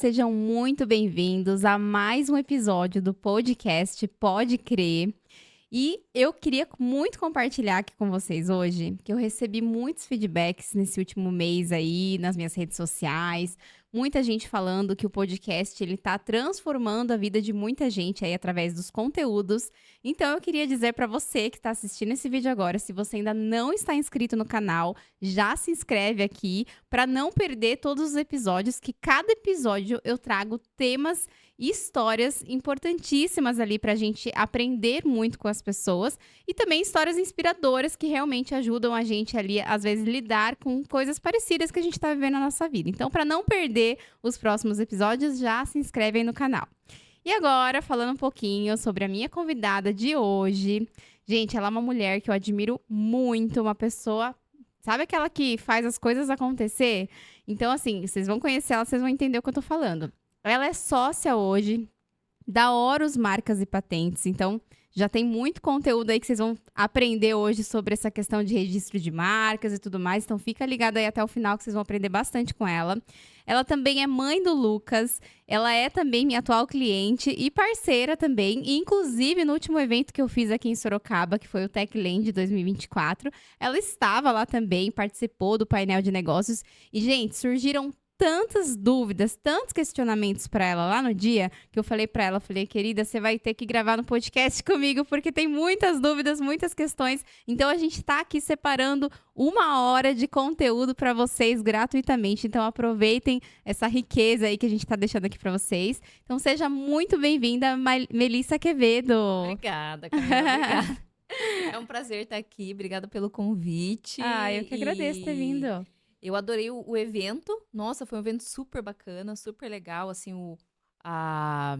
sejam muito bem-vindos a mais um episódio do podcast Pode Crer. E eu queria muito compartilhar aqui com vocês hoje, que eu recebi muitos feedbacks nesse último mês aí, nas minhas redes sociais. Muita gente falando que o podcast, ele tá transformando a vida de muita gente aí através dos conteúdos. Então eu queria dizer para você que está assistindo esse vídeo agora, se você ainda não está inscrito no canal, já se inscreve aqui para não perder todos os episódios, que cada episódio eu trago temas e histórias importantíssimas ali pra gente aprender muito com as pessoas e também histórias inspiradoras que realmente ajudam a gente ali, às vezes, lidar com coisas parecidas que a gente tá vivendo na nossa vida. Então, para não perder os próximos episódios, já se inscreve aí no canal. E agora, falando um pouquinho sobre a minha convidada de hoje. Gente, ela é uma mulher que eu admiro muito, uma pessoa... Sabe aquela que faz as coisas acontecer? Então, assim, vocês vão conhecer ela, vocês vão entender o que eu tô falando. Ela é sócia hoje da Horus Marcas e Patentes, então já tem muito conteúdo aí que vocês vão aprender hoje sobre essa questão de registro de marcas e tudo mais, então fica ligado aí até o final que vocês vão aprender bastante com ela. Ela também é mãe do Lucas, ela é também minha atual cliente e parceira também, e inclusive no último evento que eu fiz aqui em Sorocaba, que foi o TechLand 2024, ela estava lá também, participou do painel de negócios e, gente, surgiram tantas dúvidas, tantos questionamentos para ela lá no dia, que eu falei para ela, querida, você vai ter que gravar no podcast comigo, porque tem muitas dúvidas, muitas questões. Então, a gente tá aqui separando 1 hora de conteúdo para vocês gratuitamente. Então, aproveitem essa riqueza aí que a gente tá deixando aqui para vocês. Então, seja muito bem-vinda, Melissa Quevedo. Obrigada, Camila, obrigada. É um prazer estar aqui, obrigada pelo convite. Eu que agradeço ter vindo. Eu adorei o evento. Nossa, foi um evento super bacana, super legal, assim, a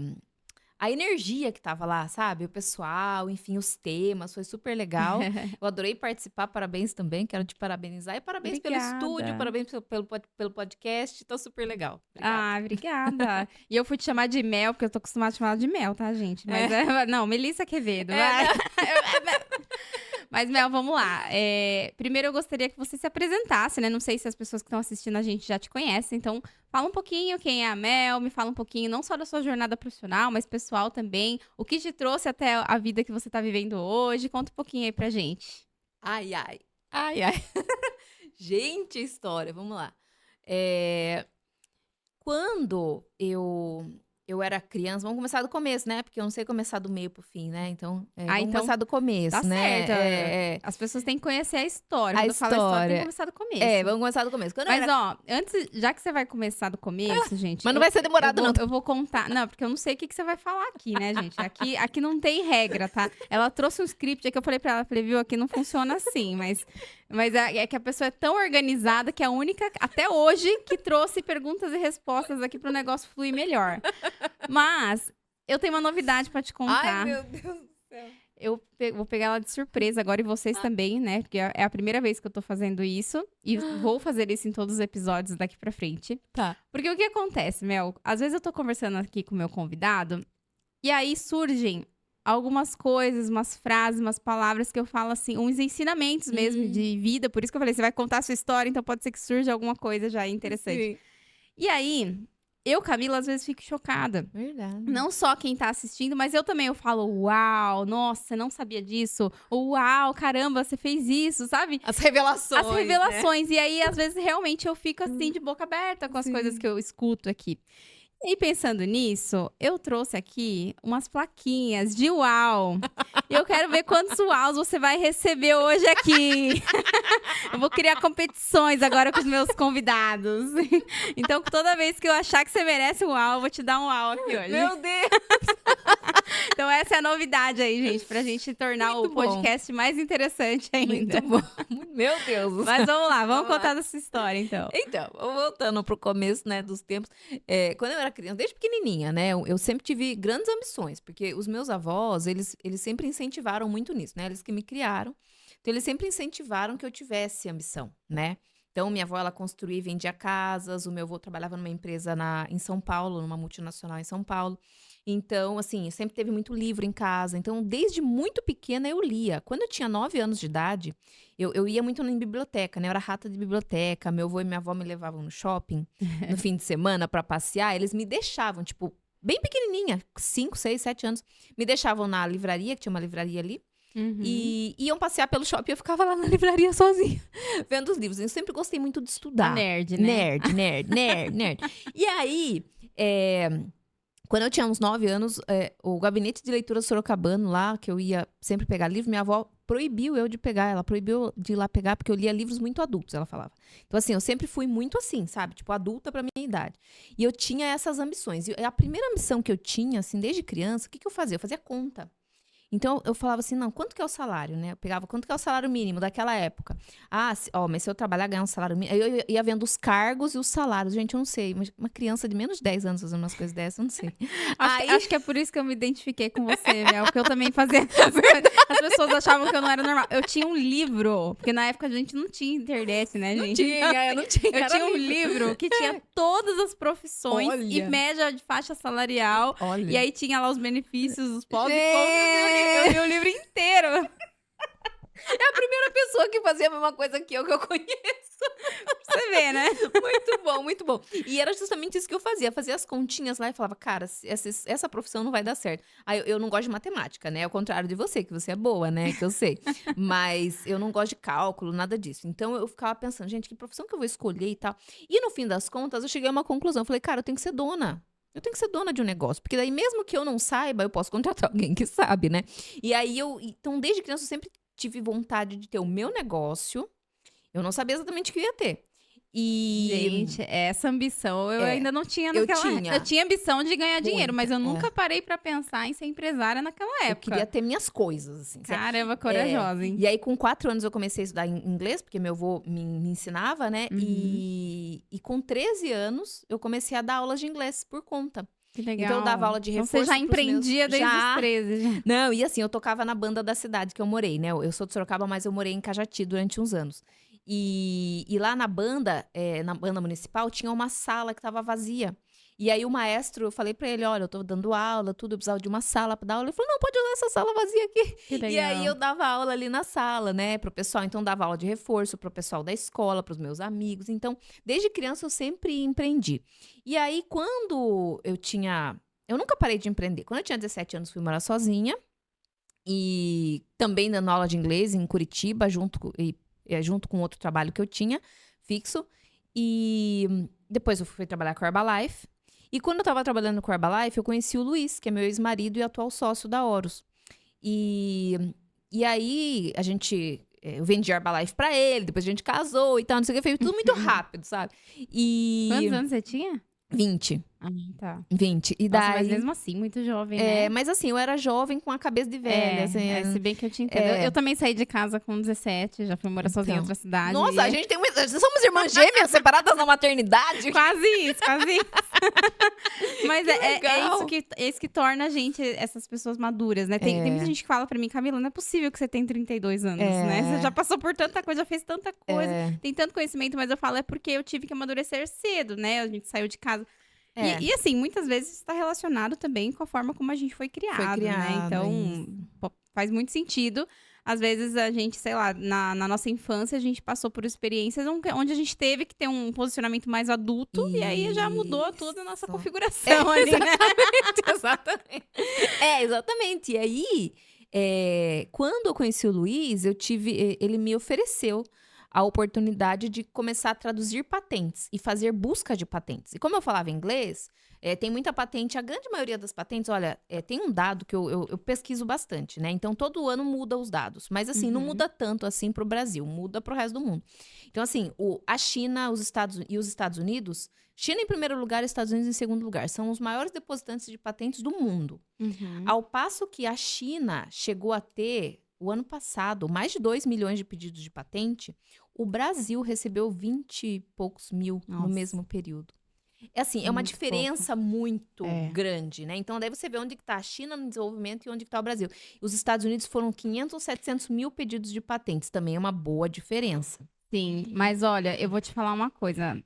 energia que tava lá, sabe? O pessoal, enfim, os temas, foi super legal. Eu adorei participar, parabéns também, quero te parabenizar. E parabéns pelo estúdio, parabéns pelo podcast, tá super legal. Obrigada. Obrigada. E eu fui te chamar de Mel, porque eu tô acostumada a chamar ela de Mel, tá, gente? Mas não, Melissa Quevedo. Mas, Mel, vamos lá. Primeiro, eu gostaria que você se apresentasse, né? Não sei se as pessoas que estão assistindo a gente já te conhecem. Então, fala um pouquinho quem é a Mel, me fala um pouquinho não só da sua jornada profissional, mas pessoal também. O que te trouxe até a vida que você tá vivendo hoje. Conta um pouquinho aí pra gente. Ai. Gente, história, vamos lá. Quando eu era criança, vamos começar do começo, né? Porque eu não sei começar do meio pro fim, né? Então, vamos começar do começo, tá né? Certo. As pessoas têm que conhecer a história. Quando eu falo a história, tem que começar do começo. Vamos começar do começo. Antes, já que você vai começar do começo, gente... Mas não vai ser demorado, não. Eu vou contar... Não, porque eu não sei o que você vai falar aqui, né, gente? Aqui não tem regra, tá? Ela trouxe um script, que eu falei pra ela, viu, aqui não funciona assim, mas é que a pessoa é tão organizada que é a única, até hoje, que trouxe perguntas e respostas aqui pro negócio fluir melhor. Mas eu tenho uma novidade pra te contar. Ai, meu Deus do céu. Eu vou pegar ela de surpresa agora e vocês também, né? Porque é a primeira vez que eu tô fazendo isso. E vou fazer isso em todos os episódios daqui pra frente. Tá. Porque o que acontece, Mel? Às vezes eu tô conversando aqui com o meu convidado e aí surgem algumas coisas, umas frases, umas palavras que eu falo assim, uns ensinamentos mesmo de vida. Por isso que eu falei, você vai contar a sua história, então pode ser que surja alguma coisa já interessante. Sim. E aí... Eu, Camila, às vezes fico chocada. Verdade. Não só quem tá assistindo, mas eu também. Eu falo, uau, nossa, você não sabia disso. Uau, caramba, você fez isso, sabe? As revelações. As revelações. Né? E aí, às vezes, realmente, eu fico assim, de boca aberta com as coisas que eu escuto aqui. E pensando nisso, eu trouxe aqui umas plaquinhas de uau. E eu quero ver quantos uaus você vai receber hoje aqui. Eu vou criar competições agora com os meus convidados. Então, toda vez que eu achar que você merece um uau, eu vou te dar um uau aqui hoje. Meu Deus! Então, essa é a novidade aí, gente, pra gente tornar o podcast mais interessante ainda. Muito bom. Meu Deus. Mas vamos lá, vamos contar dessa história, então. Então, voltando pro começo, né, dos tempos. Quando eu era criança, desde pequenininha, né, eu sempre tive grandes ambições, porque os meus avós, eles sempre incentivaram muito nisso, né, eles que me criaram, então eles sempre incentivaram que eu tivesse ambição, né. Então, minha avó, ela construía e vendia casas, o meu avô trabalhava numa empresa em São Paulo, numa multinacional em São Paulo. Então, assim, sempre teve muito livro em casa. Então, desde muito pequena eu lia. Quando eu tinha 9 anos de idade, eu ia muito em biblioteca, né? Eu era rata de biblioteca. Meu avô e minha avó me levavam no shopping no fim de semana pra passear. Eles me deixavam, tipo, bem pequenininha, 5, 6, 7 anos. Me deixavam na livraria, que tinha uma livraria ali. Uhum. E iam passear pelo shopping e eu ficava lá na livraria sozinha, vendo os livros. Eu sempre gostei muito de estudar. A nerd, né? Nerd. E aí, quando eu tinha uns 9 anos, o gabinete de leitura sorocabano lá, que eu ia sempre pegar livro, minha avó proibiu eu de pegar. Ela proibiu de ir lá pegar, porque eu lia livros muito adultos, ela falava. Então, assim, eu sempre fui muito assim, sabe? Tipo, adulta pra minha idade. E eu tinha essas ambições. E a primeira ambição que eu tinha, assim, desde criança, o que eu fazia? Eu fazia conta. Então, eu falava assim, não, quanto que é o salário, né? Eu pegava, quanto que é o salário mínimo daquela época? Ah, mas se eu trabalhar, ganhar um salário mínimo... Eu ia vendo os cargos e os salários. Gente, eu não sei. Uma criança de menos de 10 anos fazendo umas coisas dessas, eu não sei. Acho que é por isso que eu me identifiquei com você, Mel, porque eu também fazia as pessoas achavam que eu não era normal. Eu tinha um livro, porque na época a gente não tinha internet, né, gente? Não tinha. Eu tinha um livro que tinha todas as profissões e Olha. média de faixa salarial. Olha. E aí tinha lá os benefícios, os pós e Gente! eu li o livro inteiro. É a primeira pessoa que fazia a mesma coisa que eu conheço. Você vê, né? Muito bom, muito bom. E era justamente isso que eu fazia. Fazia as continhas lá e falava, cara, essa profissão não vai dar certo. Aí eu não gosto de matemática, né? Ao contrário de você, que você é boa, né? Que eu sei. Mas eu não gosto de cálculo, nada disso. Então eu ficava pensando, gente, que profissão que eu vou escolher e tal. E no fim das contas, eu cheguei a uma conclusão. Eu falei, cara, eu tenho que ser dona. Eu tenho que ser dona de um negócio. Porque daí, mesmo que eu não saiba, eu posso contratar alguém que sabe, né? E aí então, desde criança, eu sempre tive vontade de ter o meu negócio. Eu não sabia exatamente o que eu ia ter. E Gente, essa ambição eu ainda não tinha eu naquela tinha. Eu tinha ambição de ganhar dinheiro, mas eu Muita, nunca parei pra pensar em ser empresária naquela eu época. queria ter minhas coisas, assim. Caramba, corajosa, hein? E aí, com 4 anos, eu comecei a estudar inglês, porque meu avô me ensinava, né? Uhum. E com 13 anos, eu comecei a dar aulas de inglês por conta. Que legal. Então, eu dava aula de reforço. Então, você já pros empreendia desde os 13. Já. Não, e assim, eu tocava na banda da cidade que eu morei, né? Eu sou de Sorocaba, mas eu morei em Cajati durante uns anos. E lá na banda municipal, tinha uma sala que tava vazia. E aí o maestro, eu falei pra ele, olha, eu tô dando aula, tudo, eu precisava de uma sala pra dar aula. Ele falou, não, pode usar essa sala vazia aqui. Que legal. E aí eu dava aula ali na sala, né, pro pessoal. Então, dava aula de reforço pro pessoal da escola, pros meus amigos. Então, desde criança, eu sempre empreendi. E aí, quando eu nunca parei de empreender. Quando eu tinha 17 anos, fui morar sozinha. E também dando aula de inglês em Curitiba, junto com outro trabalho que eu tinha, fixo. E depois eu fui trabalhar com a Herbalife. E quando eu tava trabalhando com a Herbalife, eu conheci o Luiz, que é meu ex-marido e atual sócio da Horus. E aí, eu vendi a Herbalife pra ele, depois a gente casou e tal, não sei o que, foi tudo muito rápido, sabe? Quantos anos você tinha? 20. Ah, tá. 20. E Nossa, daí... mas mesmo assim, muito jovem, né? Mas assim, eu era jovem com a cabeça de velha. Assim, se bem que eu te entendo. Eu também saí de casa com 17, já fui morar sozinha em outra cidade. Nossa, a gente tem somos irmãs gêmeas separadas na maternidade. Quase isso. Mas é isso que torna a gente, essas pessoas maduras, né? Tem muita gente que fala pra mim, Camila, não é possível que você tem 32 anos, né? Você já passou por tanta coisa, já fez tanta coisa, tem tanto conhecimento, mas eu falo, é porque eu tive que amadurecer cedo, né? A gente saiu de casa. E assim, muitas vezes está relacionado também com a forma como a gente foi criado, né? Então, faz muito sentido. Às vezes a gente, sei lá, na nossa infância a gente passou por experiências onde a gente teve que ter um posicionamento mais adulto e aí já mudou toda a nossa configuração ali, né? Exatamente. Exatamente. E aí, quando eu conheci o Luiz, ele me ofereceu a oportunidade de começar a traduzir patentes e fazer busca de patentes. E como eu falava inglês, tem muita patente, a grande maioria das patentes, olha, tem um dado que eu pesquiso bastante, né? Então, todo ano muda os dados. Mas, assim, não muda tanto assim pro Brasil, muda pro resto do mundo. Então, assim, a China, os Estados Unidos, China em primeiro lugar e Estados Unidos em segundo lugar, são os maiores depositantes de patentes do mundo. Ao passo que a China chegou a ter... O ano passado, mais de 2 milhões de pedidos de patente, o Brasil recebeu 20 e poucos mil no mesmo período. É uma diferença muito grande, né? Então, daí você vê onde está a China no desenvolvimento e onde está o Brasil. Os Estados Unidos foram 500 ou 700 mil pedidos de patentes. Também é uma boa diferença. Sim, mas olha, eu vou te falar uma coisa.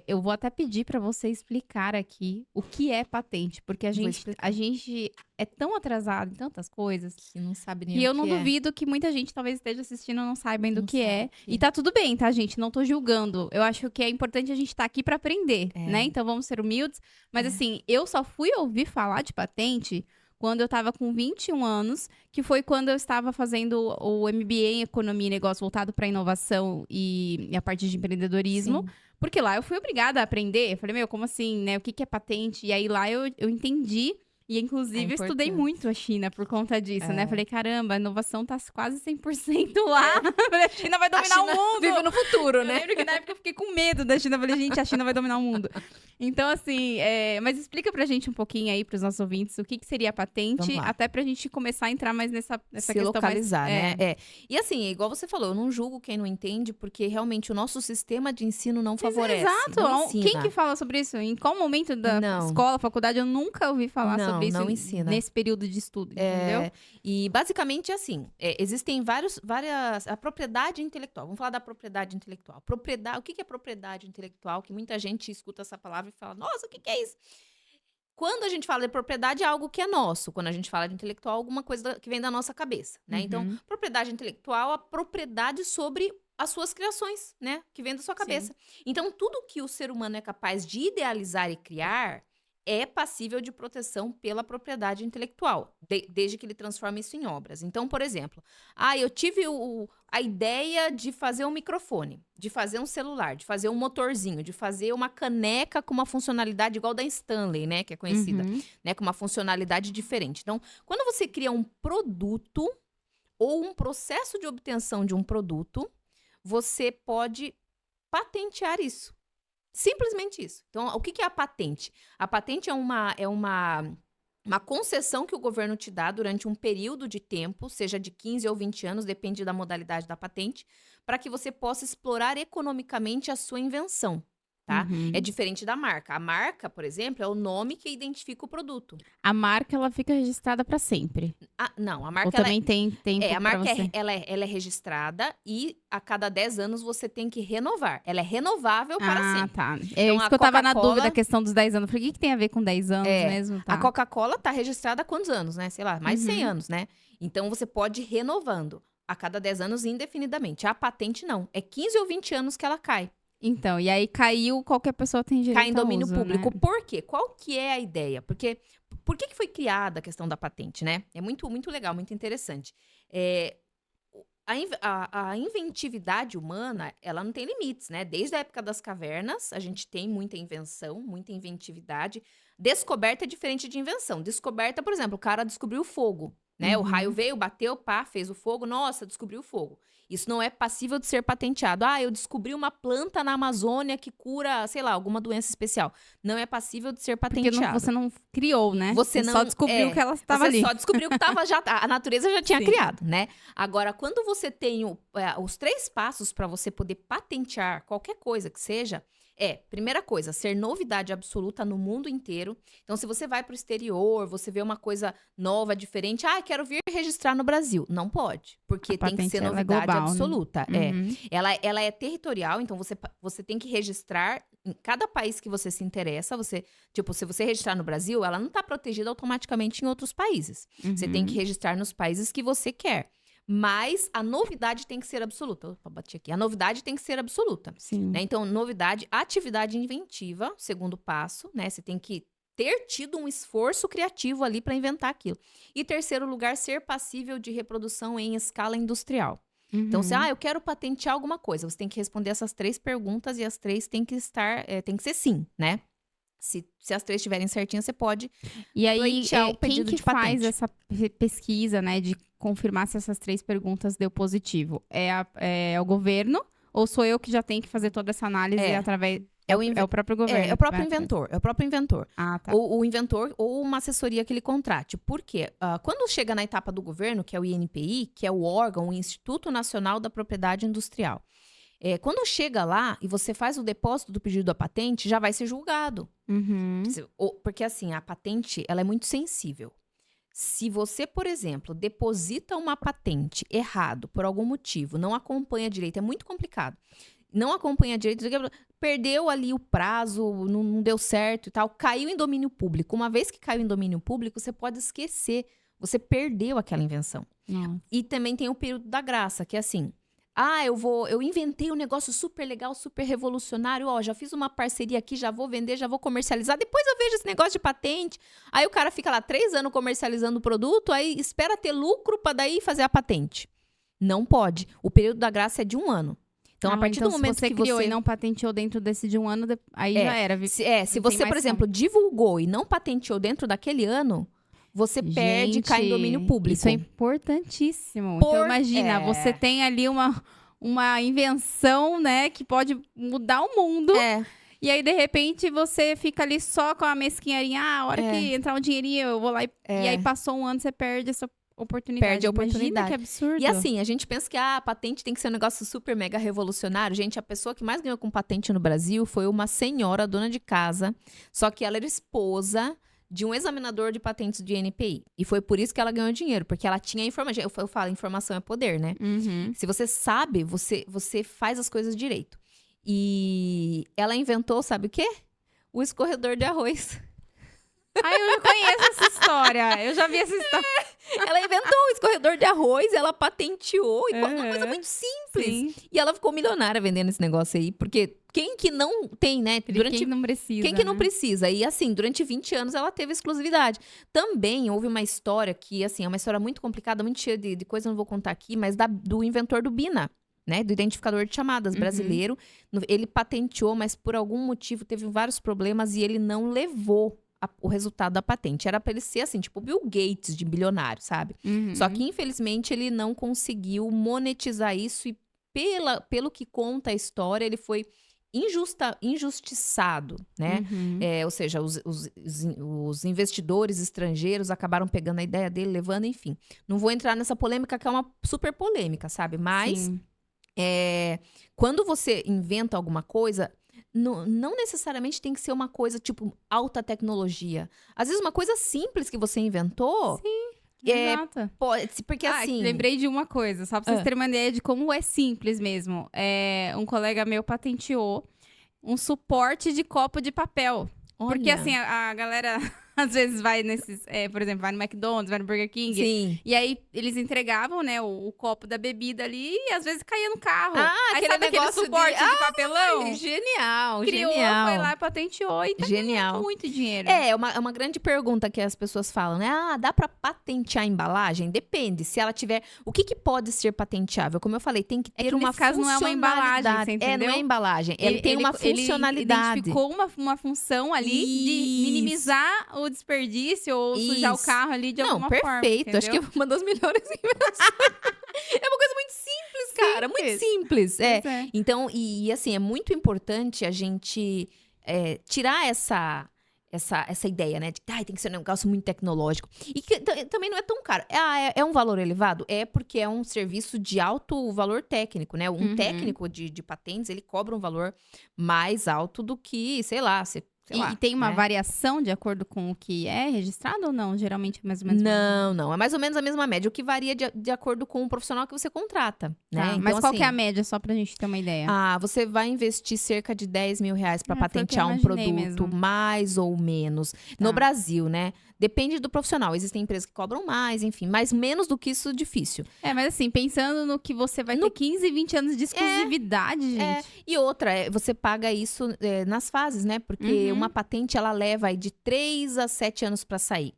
Eu vou até pedir para você explicar aqui o que é patente, porque a Vou gente, explicar. a gente é tão atrasado em tantas coisas Que não sabe nem que o eu que não é. duvido que muita gente talvez esteja assistindo e não saiba ainda o Não que sabe é. o que E é. tá tudo bem, tá, gente? Não tô julgando. Eu acho que é importante a gente estar aqui para aprender, né? Então vamos ser humildes. Mas assim, eu só fui ouvir falar de patente quando eu tava com 21 anos, que foi quando eu estava fazendo o MBA em Economia e Negócio voltado para inovação e a parte de empreendedorismo. Sim. Porque lá eu fui obrigada a aprender. Eu falei, meu, como assim, né? O que que é patente? E aí lá eu entendi. E, A inclusive, eu estudei importância. muito a China por conta disso, né? É. Falei, caramba, a inovação tá quase 100% lá. Falei, a China vai A dominar o China mundo. vive no futuro, Eu né? lembro que na época eu fiquei com medo da China. Falei, gente, a China vai dominar o mundo. Então, assim, mas explica pra gente um pouquinho aí, pros nossos ouvintes, o que que seria a patente, Vamos lá. até pra gente começar a entrar mais nessa Se questão localizar, mais... né? E assim, igual você falou, eu não julgo quem não entende, porque realmente o nosso sistema de ensino não favorece. Exato. Não ensina. Quem que fala sobre isso? Em qual momento da Não. escola, faculdade, eu nunca ouvi falar sobre isso Não ensina. nesse período de estudo, entendeu? E basicamente assim, existem várias. A propriedade intelectual. Vamos falar da propriedade intelectual. O que que é propriedade intelectual? Que muita gente escuta essa palavra e fala, nossa, o que que é isso? Quando a gente fala de propriedade, é algo que é nosso. Quando a gente fala de intelectual, alguma coisa que vem da nossa cabeça, né? Então, Uhum. propriedade intelectual, a propriedade sobre as suas criações, né? Que vem da sua cabeça. Então, tudo que o ser humano é capaz de idealizar e criar é passível de proteção pela propriedade intelectual, desde que ele transforme isso em obras. Então, por exemplo, eu tive a ideia de fazer um microfone, de fazer um celular, de fazer um motorzinho, de fazer uma caneca com uma funcionalidade igual da Stanley, né, que é conhecida, Uhum. né, com uma funcionalidade diferente. Então, quando você cria um produto ou um processo de obtenção de um produto, você pode patentear isso. Simplesmente isso. Então, o que que é a patente? A patente é uma concessão que o governo te dá durante um período de tempo, seja de 15 ou 20 anos, depende da modalidade da patente, para que você possa explorar economicamente a sua invenção, tá? Uhum. É diferente da marca. A marca, por exemplo, é o nome que identifica o produto. A marca, ela fica registrada pra sempre. Não, a Ou marca ela também tem tempo a pra marca você. ela é registrada e a cada 10 anos você tem que renovar. Ela é renovável para sempre. Tá. É Então, isso a que eu tava na Coca-Cola- dúvida, a questão dos 10 anos. Falei, o que que tem a ver com 10 anos mesmo? Tá. A Coca-Cola tá registrada há quantos anos, né? Sei lá, mais de 100 anos, né? Então, você pode ir renovando a cada 10 anos indefinidamente. A patente, não. É 15 ou 20 anos que ela cai. Então, e aí caiu, qualquer pessoa tem direito Cai em ao domínio uso, público. né? Por quê? Qual que é a ideia? Porque, por que que foi criada a questão da patente, né? É muito, muito legal, muito interessante. A inventividade humana, ela não tem limites, né? Desde a época das cavernas, a gente tem muita invenção, muita inventividade. Descoberta é diferente de invenção. Descoberta, por exemplo, o cara descobriu o fogo, né? O raio veio, bateu, pá, fez o fogo. Nossa, descobriu o fogo. Isso não é passível de ser patenteado. Eu descobri uma planta na Amazônia que cura, sei lá, alguma doença especial. Não é passível de ser Porque patenteado. você não criou, né? Você só não- descobriu que ela estava ali. Você só descobriu que estava já. A natureza já tinha Sim. criado, né? Agora, quando você tem os 3 passos para você poder patentear qualquer coisa que seja, primeira coisa, ser novidade absoluta no mundo inteiro. Então, se você vai para o exterior, você vê uma coisa nova, diferente, quero vir registrar no Brasil. Não pode, porque A tem que patente, ser ela é novidade global, né? absoluta. Uhum. Ela é territorial, então você tem que registrar em cada país que você se interessa. Tipo, se você registrar no Brasil, ela não está protegida automaticamente em outros países. Você tem que registrar nos países que você quer. Mas a novidade tem que ser absoluta. Opa, bati aqui. A novidade tem que ser absoluta. Sim. Né? Então, novidade, atividade inventiva, segundo passo, né? Você tem que ter tido um esforço criativo ali para inventar aquilo. E terceiro lugar, ser passível de reprodução em escala industrial. Então, se eu quero patentear alguma coisa, você tem que responder essas 3 perguntas e as 3 tem que ser sim, né? Se as 3 estiverem certinhas, você pode E aí, pleitear o quem pedido que de faz patente. essa pesquisa, né, de confirmar se essas 3 perguntas deu positivo? É o governo ou sou eu que já tenho que fazer toda essa análise através... É o próprio governo. É o próprio que vai inventor. É o próprio inventor. tá. O inventor ou uma assessoria que ele contrate. Por quê? Quando chega na etapa do governo, que é o INPI, que é o órgão, o Instituto Nacional da Propriedade Industrial. Quando chega lá e você faz o depósito do pedido da patente, já vai ser julgado. Uhum. Porque assim, a patente, ela é muito sensível. Se você, por exemplo, deposita uma patente errado por algum motivo, não acompanha direito, é muito complicado. Não acompanha direito, perdeu ali o prazo, não deu certo e tal, caiu em domínio público. Uma vez que caiu em domínio público, você pode esquecer, você perdeu aquela invenção. Nossa. E também tem o período da graça, que é assim, eu inventei um negócio super legal, super revolucionário, ó, já fiz uma parceria aqui, já vou vender, já vou comercializar, depois eu vejo esse negócio de patente. Aí o cara fica lá 3 anos comercializando o produto, aí espera ter lucro pra daí fazer a patente. Não pode. O período da graça é de 1 ano. Então, a partir do momento se você que criou você... e não patenteou dentro desse de 1 ano, aí já era. Se Não você, tem por mais exemplo, divulgou e não patenteou dentro daquele ano, você perde, cai em domínio público. Isso é importantíssimo. Então, imagina, você tem ali uma invenção, né, que pode mudar o mundo. E aí, de repente, você fica ali só com a mesquinharia. A hora que entrar um dinheirinho, eu vou lá e aí passou 1 ano, você perde essa oportunidade. Perde a oportunidade. Imagina que absurdo. E assim, a gente pensa que a patente tem que ser um negócio super mega revolucionário. Gente, a pessoa que mais ganhou com patente no Brasil foi uma senhora, dona de casa. Só que ela era esposa de um examinador de patentes do INPI. E foi por isso que ela ganhou dinheiro, porque ela tinha informação. Eu falo, informação é poder, né? Uhum. Se você sabe, você faz as coisas direito. E ela inventou, sabe o quê? O escorredor de arroz. Eu já conheço essa história. Eu já vi essa história. Ela inventou o escorredor de arroz, ela patenteou, uma coisa muito simples. Sim. E ela ficou milionária vendendo esse negócio aí, porque quem que não tem, né? Quem não precisa. Quem que não precisa? E assim, durante 20 anos ela teve exclusividade. Também houve uma história que, assim, é uma história muito complicada, muito cheia de coisa, eu não vou contar aqui, mas do inventor do BINA. Né, do identificador de chamadas brasileiro. Ele patenteou, mas por algum motivo teve vários problemas e ele não levou o resultado da patente. Era para ele ser assim, tipo Bill Gates de bilionário, sabe? Só que, infelizmente, ele não conseguiu monetizar isso e pelo que conta a história, ele foi injustiçado, né? Ou seja, os investidores estrangeiros acabaram pegando a ideia dele, levando, enfim. Não vou entrar nessa polêmica, que é uma super polêmica, sabe? Mas... Sim. Quando você inventa alguma coisa, não necessariamente tem que ser uma coisa tipo alta tecnologia. Às vezes uma coisa simples que você inventou. Sim, exato. Porque assim... Lembrei de uma coisa, só pra vocês terem uma ideia de como é simples mesmo. Um colega meu patenteou um suporte de copo de papel. Olha. Porque assim, a galera... Às vezes vai nesses, por exemplo, vai no McDonald's, vai no Burger King. Sim. E aí eles entregavam, né, o copo da bebida ali e às vezes caía no carro. Aí aquele sabe aquele suporte de papelão? Genial, Criou, genial. foi lá, patenteou e tá ganhando muito dinheiro. É uma grande pergunta que as pessoas falam, né? Dá pra patentear a embalagem? Depende, se ela tiver... O que pode ser patenteável? Como eu falei, tem que ter uma nesse caso não é uma embalagem, você entendeu? Não é embalagem. Ele tem uma funcionalidade. Ele identificou uma função ali de minimizar o desperdício ou sujar o carro ali de alguma forma. Perfeito. Acho que é uma das melhores invenções. É uma coisa muito simples, cara. Muito simples. Então, e assim, é muito importante a gente tirar essa ideia, né? De tem que ser um negócio muito tecnológico. E que também não é tão caro. É um valor elevado? É porque é um serviço de alto valor técnico, né? Um técnico de patentes, ele cobra um valor mais alto do que, sei lá, e tem uma variação de acordo com o que é registrado ou não? Geralmente é mais ou menos... Não. É mais ou menos a mesma média. O que varia de acordo com o profissional que você contrata, né? Então, mas qual que é a média, só pra gente ter uma ideia? Você vai investir cerca de 10 mil reais pra patentear um produto, mesmo. Mais ou menos. No Brasil, né? Depende do profissional. Existem empresas que cobram mais, enfim. Mas menos do que isso, difícil. Mas assim, pensando no que você vai ter 15, 20 anos de exclusividade, gente. E outra, você paga isso nas fases, né? Porque uma patente, ela leva aí de 3 a 7 anos pra sair.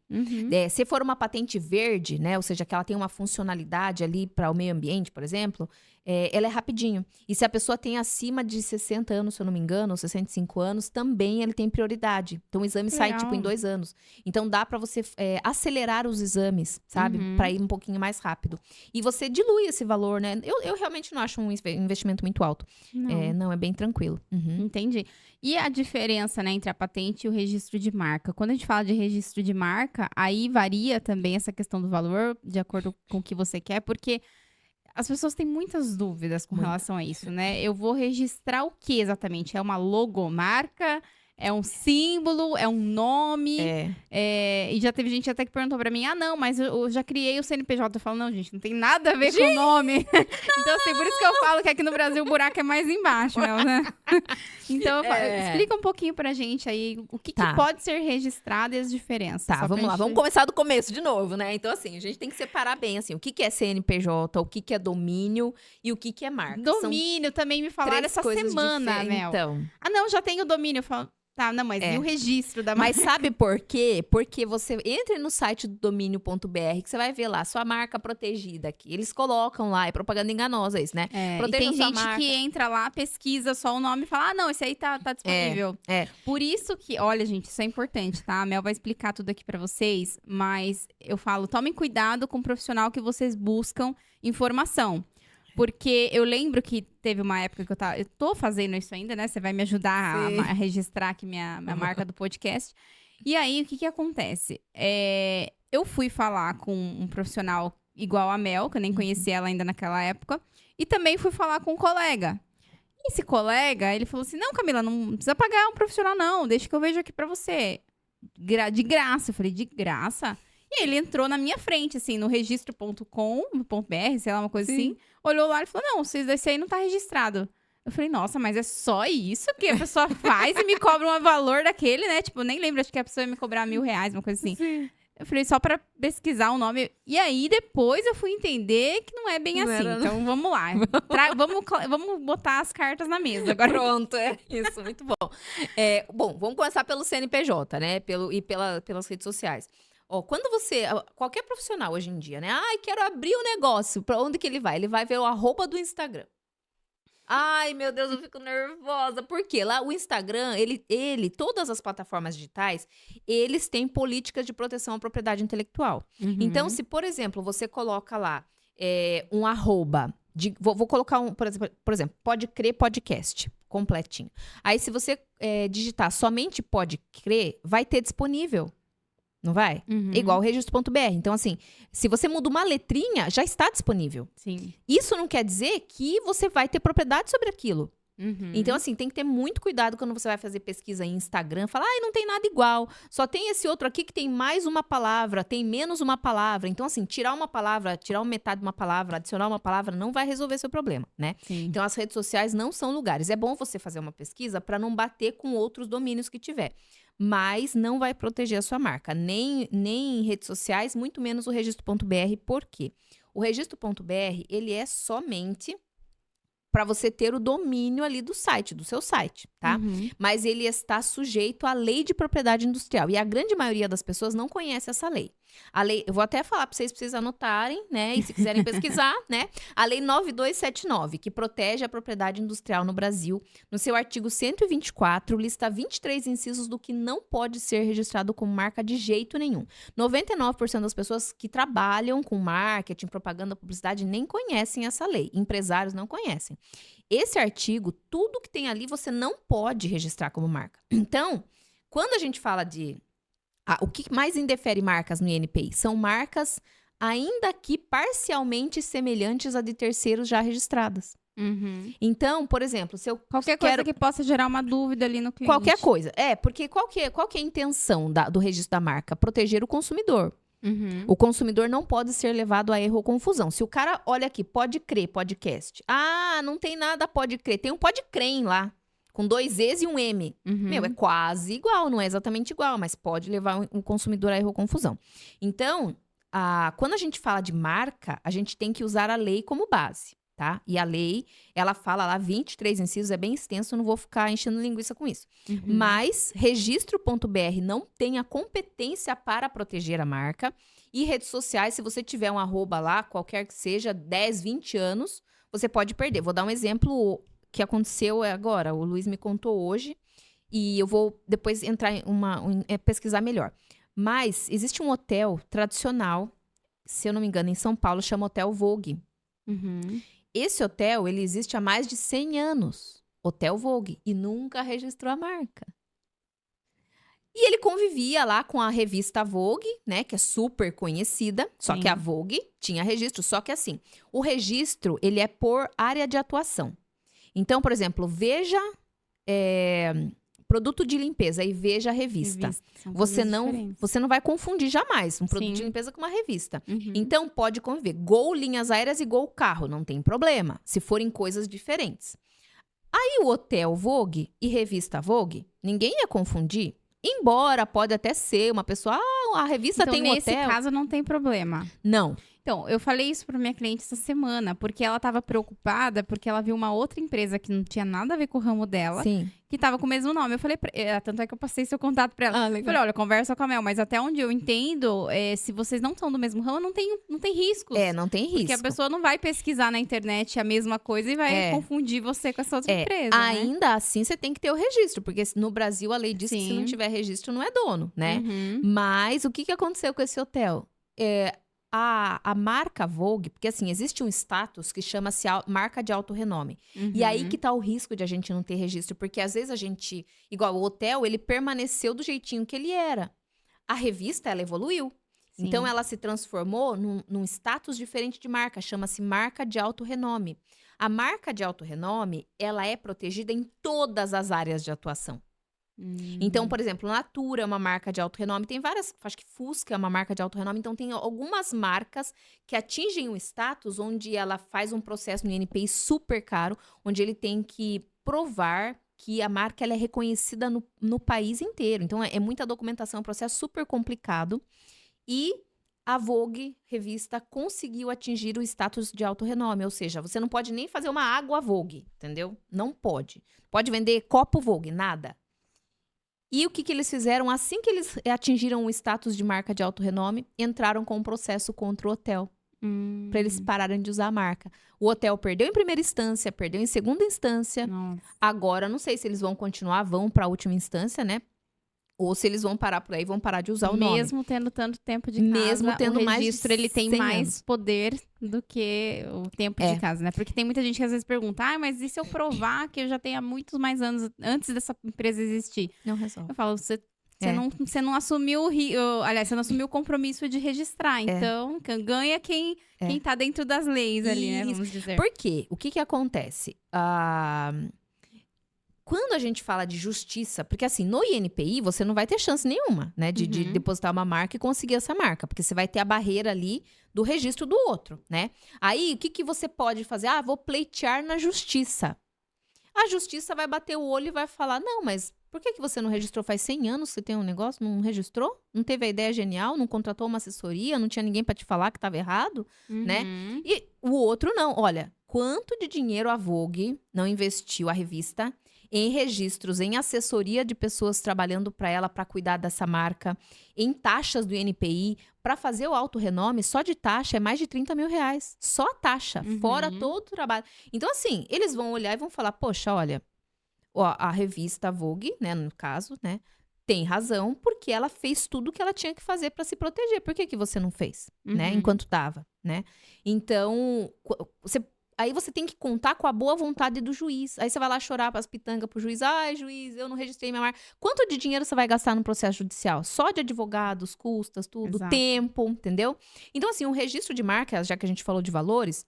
Se for uma patente verde, né? Ou seja, que ela tem uma funcionalidade ali para o meio ambiente, por exemplo... ela é rapidinho. E se a pessoa tem acima de 60 anos, se eu não me engano, ou 65 anos, também ele tem prioridade. Então, o exame sai, tipo, em 2 anos. Então, dá pra você acelerar os exames, sabe? Pra ir um pouquinho mais rápido. E você dilui esse valor, né? Eu realmente não acho um investimento muito alto. Não, é bem tranquilo. Entendi. E a diferença, né, entre a patente e o registro de marca? Quando a gente fala de registro de marca, aí varia também essa questão do valor, de acordo com o que você quer, porque... As pessoas têm muitas dúvidas com relação a isso, né? Eu vou registrar o que exatamente? É uma logomarca? É um símbolo, é um nome. E já teve gente até que perguntou pra mim, não, mas eu já criei o CNPJ. Eu falo, não, gente, não tem nada a ver com o nome. Então, assim, por isso que eu falo que aqui no Brasil o buraco é mais embaixo, né? Então, explica um pouquinho pra gente aí o que pode ser registrado e as diferenças. Tá, vamos lá. Vamos começar do começo de novo, né? Então, assim, a gente tem que separar bem, assim, o que é CNPJ, o que é domínio e o que é marca. Domínio também me falaram essa semana, Mel. Então. Não, já tem o domínio. Eu falo, tá, não, mas e o registro da marca? Mas sabe por quê? Porque você entra no site do domínio.br, que você vai ver lá, sua marca protegida aqui. Eles colocam lá, é propaganda enganosa isso, né? E tem gente que entra lá, pesquisa só o nome e fala, não, esse aí tá disponível. Por isso que, olha, gente, isso é importante, tá? A Mel vai explicar tudo aqui pra vocês, mas eu falo, tomem cuidado com o profissional que vocês buscam informação. Porque eu lembro que teve uma época que eu tô fazendo isso ainda, né? Você vai me ajudar a registrar aqui minha marca do podcast. E aí, o que acontece? Eu fui falar com um profissional igual a Mel, que eu nem conhecia ela ainda naquela época. E também fui falar com um colega. E esse colega, ele falou assim, não, Camila, não precisa pagar um profissional, não. Deixa que eu vejo aqui pra você. De graça. Eu falei, de graça? E ele entrou na minha frente, assim, no registro.com.br, sei lá, uma coisa assim. Olhou lá e falou, não, esse aí não tá registrado. Eu falei, nossa, mas é só isso que a pessoa faz e me cobra um valor daquele, né? Tipo, eu nem lembro, acho que a pessoa ia me cobrar R$1.000, uma coisa assim. Sim. Eu falei, só pra pesquisar o nome. E aí, depois eu fui entender que não é bem assim. Então, vamos lá. Vamos botar as cartas na mesa. Agora. Pronto, é isso. Muito bom. Bom, vamos começar pelo CNPJ, né? Pelas redes sociais. Quando qualquer profissional hoje em dia, né? Quero abrir um negócio. Pra onde que ele vai? Ele vai ver o @ do Instagram. Ai, meu Deus, eu fico nervosa. Por quê? Lá o Instagram, todas as plataformas digitais, eles têm políticas de proteção à propriedade intelectual. Então, se, por exemplo, você coloca lá um arroba, vou colocar por exemplo, Pode Crer Podcast, completinho. Aí, se você digitar somente Pode Crer, vai ter disponível. Não vai? Igual o registro.br. Então, assim, se você muda uma letrinha, já está disponível. Sim. Isso não quer dizer que você vai ter propriedade sobre aquilo. Então, assim, tem que ter muito cuidado quando você vai fazer pesquisa em Instagram. Falar, não tem nada igual. Só tem esse outro aqui que tem mais uma palavra, tem menos uma palavra. Então, assim, tirar uma palavra, tirar uma metade de uma palavra, adicionar uma palavra, não vai resolver seu problema, né? Sim. Então, as redes sociais não são lugares. É bom você fazer uma pesquisa para não bater com outros domínios que tiver. Mas não vai proteger a sua marca, nem redes sociais, muito menos o registro.br. Por quê? O registro.br, ele é somente para você ter o domínio ali do seu site, tá? Mas ele está sujeito à lei de propriedade industrial. E a grande maioria das pessoas não conhece essa lei. A lei, eu vou até falar para vocês anotarem, né? E se quiserem pesquisar, né? A lei 9279, que protege a propriedade industrial no Brasil, no seu artigo 124, lista 23 incisos do que não pode ser registrado como marca de jeito nenhum. 99% das pessoas que trabalham com marketing, propaganda, publicidade, nem conhecem essa lei. Empresários não conhecem. Esse artigo, tudo que tem ali, você não pode registrar como marca. Então, quando a gente fala o que mais indefere marcas no INPI? São marcas, ainda que parcialmente semelhantes a de terceiros já registradas. Então, por exemplo, se eu Qualquer coisa que possa gerar uma dúvida ali no cliente. Qualquer coisa. Porque qual que é a intenção do registro da marca? Proteger o consumidor. O consumidor não pode ser levado a erro ou confusão. Se o cara olha aqui, Pode Crer, podcast. Não tem nada Pode Crer. Tem um Pode Crem lá. Com 2 E's e um M. Meu, é quase igual, não é exatamente igual, mas pode levar o consumidor a erro ou confusão. Então, quando a gente fala de marca, a gente tem que usar a lei como base, tá? E a lei, ela fala lá 23 incisos, é bem extenso, eu não vou ficar enchendo linguiça com isso. Mas, registro.br não tem a competência para proteger a marca. E redes sociais, se você tiver um @ lá, qualquer que seja, 10, 20 anos, você pode perder. Vou dar um exemplo que aconteceu agora, o Luiz me contou hoje, e eu vou depois entrar pesquisar melhor. Mas existe um hotel tradicional, se eu não me engano, em São Paulo, chama Hotel Vogue. Esse hotel, ele existe há mais de 100 anos, Hotel Vogue, e nunca registrou a marca. E ele convivia lá com a revista Vogue, né, que é super conhecida, só que a Vogue tinha registro, só que assim, o registro, ele é por área de atuação. Então, por exemplo, Veja produto de limpeza e veja a revista. São Você coisas não, diferentes. você não vai confundir jamais um produto Sim. de limpeza com uma revista. Uhum. Então, pode conviver. Gol linhas aéreas e Gol carro, não tem problema, se forem coisas diferentes. Aí o hotel Vogue e revista Vogue, ninguém ia confundir. Embora pode até ser uma pessoa, a revista Então, tem um nesse hotel. caso, não tem problema. Não. Então, eu falei isso pra minha cliente essa semana, porque ela tava preocupada, porque ela viu uma outra empresa que não tinha nada a ver com o ramo dela, Sim. que tava com o mesmo nome. Eu falei, tanto é que eu passei seu contato pra ela. Ah, Eu legal. falei, olha, conversa com a Mel, mas até onde eu entendo, se vocês não estão do mesmo ramo, não tem riscos. Não tem risco. Porque a pessoa não vai pesquisar na internet a mesma coisa e vai confundir você com essa outra empresa, né? Ainda assim, você tem que ter o registro, porque no Brasil a lei diz que se Sim. não tiver registro, não é dono, né? Uhum. Mas o que aconteceu com esse hotel? A marca Vogue, porque assim, existe um status que chama-se marca de alto renome. E aí Uhum. que tá o risco de a gente não ter registro, porque às vezes a gente, igual o hotel, ele permaneceu do jeitinho que ele era. A revista, ela evoluiu. Sim. Então, ela se transformou num status diferente de marca, chama-se marca de alto renome. A marca de alto renome, ela é protegida em todas as áreas de atuação. Então, por exemplo, Natura é uma marca de alto renome, tem várias, acho que Fusca é uma marca de alto renome, então tem algumas marcas que atingem um status onde ela faz um processo no INPI super caro, onde ele tem que provar que a marca ela é reconhecida no país inteiro. Então, é muita documentação, é um processo super complicado. E a Vogue, revista, conseguiu atingir o status de alto renome. Ou seja, você não pode nem fazer uma água Vogue, entendeu? Não pode. Pode vender copo Vogue, nada. E o que eles fizeram? Assim que eles atingiram o status de marca de alto renome, entraram com um processo contra o hotel. Para eles pararem de usar a marca. O hotel perdeu em primeira instância, perdeu em segunda instância. Nossa. Agora, não sei se eles vão continuar, vão para a última instância, né? Ou se eles vão parar por aí, vão parar de usar o nome. Mesmo tendo tanto tempo de casa, Mesmo tendo o mais de registro, ele tem 100 mais anos. poder do que o tempo de casa, né? Porque tem muita gente que às vezes pergunta, mas e se eu provar que eu já tenho há muitos mais anos antes dessa empresa existir? Não resolve. Eu falo, você não assumiu aliás, você não assumiu o compromisso de registrar. Então, ganha quem tá dentro das leis ali, né? Vamos dizer. Por quê? O que acontece? Quando a gente fala de justiça, porque assim, no INPI você não vai ter chance nenhuma, né, de depositar uma marca e conseguir essa marca, porque você vai ter a barreira ali do registro do outro, né? Aí, o que você pode fazer? Vou pleitear na justiça. A justiça vai bater o olho e vai falar, não, mas por que você não registrou? Faz 100 anos que você tem um negócio, não registrou? Não teve a ideia genial? Não contratou uma assessoria? Não tinha ninguém para te falar que estava errado, né? E o outro não. Olha, quanto de dinheiro a Vogue não investiu, a revista, em registros, em assessoria de pessoas trabalhando para ela para cuidar dessa marca, em taxas do INPI, para fazer o alto renome, só de taxa é mais de 30 mil reais. Só a taxa, fora todo o trabalho. Então, assim, eles vão olhar e vão falar, poxa, olha, a revista Vogue, né, no caso, né, tem razão, porque ela fez tudo o que ela tinha que fazer para se proteger. Por que você não fez, né, enquanto tava, né? Então, aí você tem que contar com a boa vontade do juiz. Aí você vai lá chorar as pitangas pro juiz. Ai, juiz, eu não registrei minha marca. Quanto de dinheiro você vai gastar no processo judicial? Só de advogados, custas, tudo, Exato. tempo, entendeu? Então, assim, o registro de marca, já que a gente falou de valores,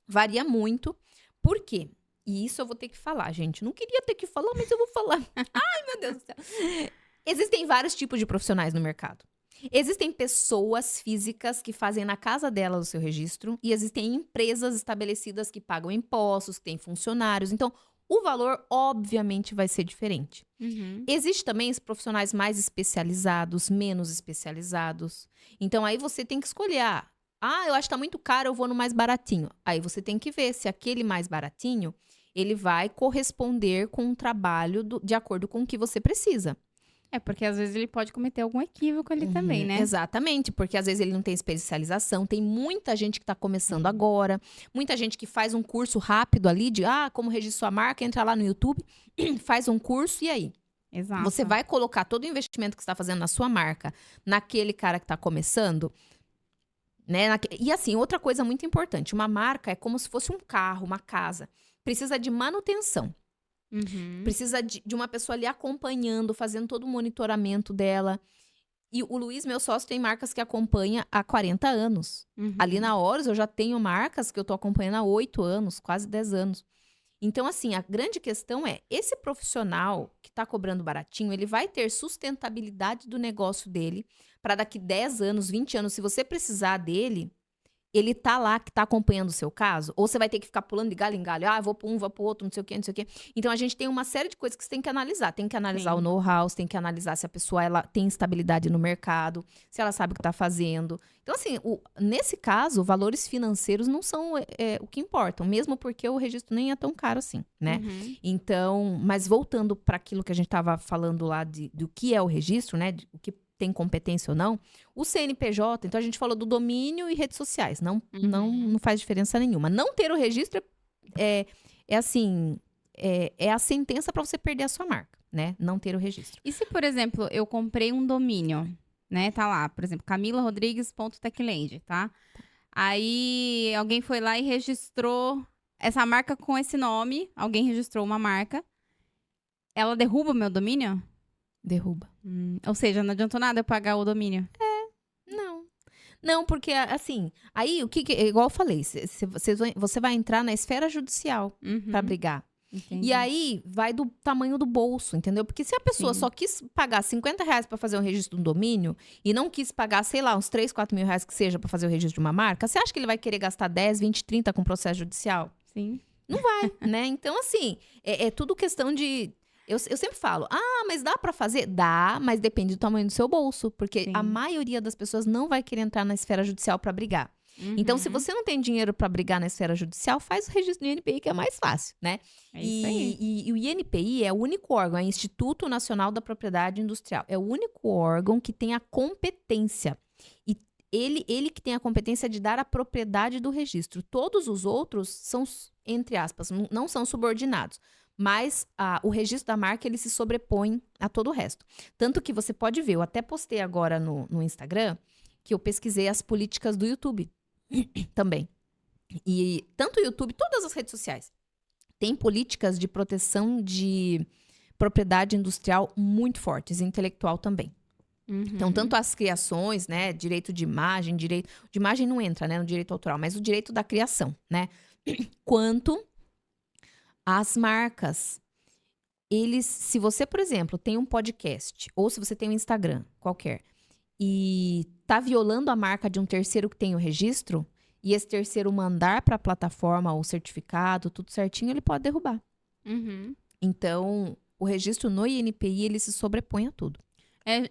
varia muito. Por quê? E isso eu vou ter que falar, gente. Não queria ter que falar, mas eu vou falar. Ai, meu Deus do céu. Existem vários tipos de profissionais no mercado. Existem pessoas físicas que fazem na casa dela o seu registro e existem empresas estabelecidas que pagam impostos, que têm funcionários. Então, o valor, obviamente, vai ser diferente. Existem também os profissionais mais especializados, menos especializados. Então, aí você tem que escolher. Eu acho que tá muito caro, eu vou no mais baratinho. Aí você tem que ver se aquele mais baratinho, ele vai corresponder com um trabalho de acordo com o que você precisa. Porque às vezes ele pode cometer algum equívoco ali também, né? Exatamente, porque às vezes ele não tem especialização. Tem muita gente que está começando agora, muita gente que faz um curso rápido ali de como registrar a marca, entra lá no YouTube, faz um curso e aí? Exato. Você vai colocar todo o investimento que você está fazendo na sua marca naquele cara que está começando, né? E assim, outra coisa muito importante, uma marca é como se fosse um carro, uma casa. Precisa de manutenção. Precisa de uma pessoa ali acompanhando, fazendo todo o monitoramento dela. E o Luiz, meu sócio, tem marcas que acompanha há 40 anos. Ali na Horus, eu já tenho marcas que eu tô acompanhando há 8 anos, quase 10 anos. Então, assim, a grande questão é, esse profissional que está cobrando baratinho, ele vai ter sustentabilidade do negócio dele para daqui 10 anos, 20 anos, se você precisar dele, ele tá lá, que tá acompanhando o seu caso? Ou você vai ter que ficar pulando de galho em galho? Ah, vou para um, vou para o outro, não sei o quê, não sei o quê. Então, a gente tem uma série de coisas que você tem que analisar. Tem que analisar Sim. o know-how, tem que analisar se a pessoa ela tem estabilidade no mercado, se ela sabe o que tá fazendo. Então, assim, nesse caso, valores financeiros não são o que importam, mesmo porque o registro nem é tão caro assim, né? Uhum. Então, mas voltando para aquilo que a gente estava falando lá do que é o registro, né? O que tem competência ou não, o CNPJ, então a gente falou do domínio e redes sociais, não faz diferença nenhuma. Não ter o registro assim, é a sentença para você perder a sua marca, né? Não ter o registro. E se, por exemplo, eu comprei um domínio, né? Tá lá, por exemplo, camilarodrigues.techland, tá? Aí alguém foi lá e registrou essa marca com esse nome, alguém registrou uma marca, ela derruba o meu domínio? Derruba. Ou seja, não adiantou nada eu pagar o domínio. Não. Não, porque, assim, aí, igual eu falei, você vai entrar na esfera judicial para brigar. Entendi. E aí, vai do tamanho do bolso, entendeu? Porque se a pessoa Sim. só quis pagar R$50 para fazer um registro de um domínio e não quis pagar, sei lá, uns 3, 4 mil reais que seja para fazer o registro de uma marca, você acha que ele vai querer gastar 10, 20, 30 com processo judicial? Sim. Né? Então, assim, é tudo questão de... Eu sempre falo, mas dá pra fazer? Dá, mas depende do tamanho do seu bolso. Porque Sim. a maioria das pessoas não vai querer entrar na esfera judicial pra brigar. Então, se você não tem dinheiro pra brigar na esfera judicial, faz o registro no INPI, que é mais fácil, né? É isso aí. E o INPI é o único órgão, é o Instituto Nacional da Propriedade Industrial. É o único órgão que tem a competência. E ele que tem a competência de dar a propriedade do registro. Todos os outros são, entre aspas, não são subordinados. Mas o registro da marca, ele se sobrepõe a todo o resto. Tanto que você pode ver, eu até postei agora no Instagram, que eu pesquisei as políticas do YouTube também. E tanto o YouTube, todas as redes sociais, tem políticas de proteção de propriedade industrial muito fortes, e intelectual também. Então, tanto as criações, né, direito de imagem não entra, né, no direito autoral, mas o direito da criação, né, quanto as marcas, se você, por exemplo, tem um podcast, ou se você tem um Instagram qualquer, e tá violando a marca de um terceiro que tem o registro, e esse terceiro mandar para a plataforma o certificado, tudo certinho, ele pode derrubar. Então, o registro no INPI, ele se sobrepõe a tudo.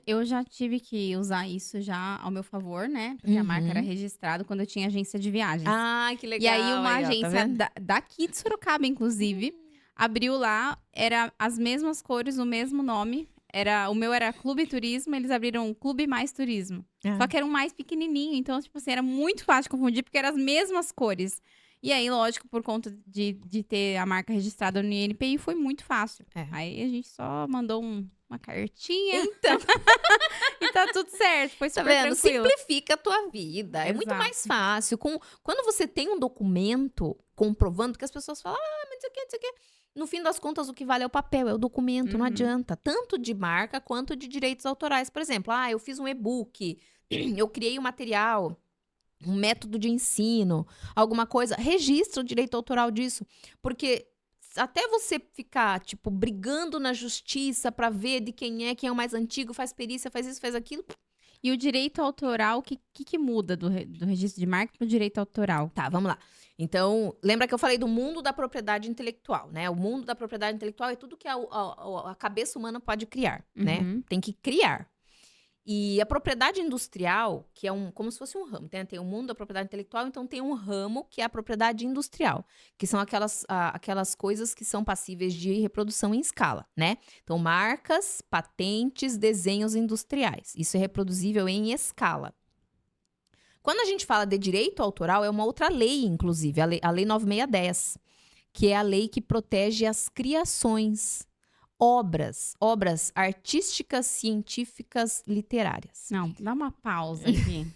Eu já tive que usar isso já ao meu favor, né? Porque a marca era registrada quando eu tinha agência de viagens. Ah, que legal. E aí uma ó, agência daqui de Sorocaba, inclusive, abriu lá, era as mesmas cores, o mesmo nome. O meu era Clube Turismo, eles abriram Clube Mais Turismo. Só que era um mais pequenininho, então, tipo assim, era muito fácil de confundir, porque eram as mesmas cores. E aí, lógico, por conta de ter a marca registrada no INPI, foi muito fácil. Aí a gente só mandou uma cartinha. Então. E tá tudo certo, foi super tranquilo. Simplifica a tua vida. É muito mais fácil. Quando você tem um documento comprovando que as pessoas falam, mas não sei o que, não sei o que. No fim das contas, o que vale é o papel, é o documento, não adianta. Tanto de marca quanto de direitos autorais. Por exemplo, eu fiz um e-book, eu criei um material, um método de ensino, alguma coisa. Registra o direito autoral disso. Porque até você ficar, tipo, brigando na justiça pra ver de quem é o mais antigo, faz perícia, faz isso, faz aquilo. E o direito autoral, o que muda do registro de marca pro direito autoral? Tá, vamos lá. Então, lembra que eu falei do mundo da propriedade intelectual, né? O mundo da propriedade intelectual é tudo que a cabeça humana pode criar, né? Tem que criar. E a propriedade industrial, que é como se fosse um ramo, tem o mundo da propriedade intelectual, então tem um ramo que é a propriedade industrial, que são aquelas coisas que são passíveis de reprodução em escala, né? Então, marcas, patentes, desenhos industriais. Isso é reproduzível em escala. Quando a gente fala de direito autoral, é uma outra lei, inclusive, a lei 9610, que é a lei que protege as criações, obras artísticas, científicas, literárias. Não, dá uma pausa aqui.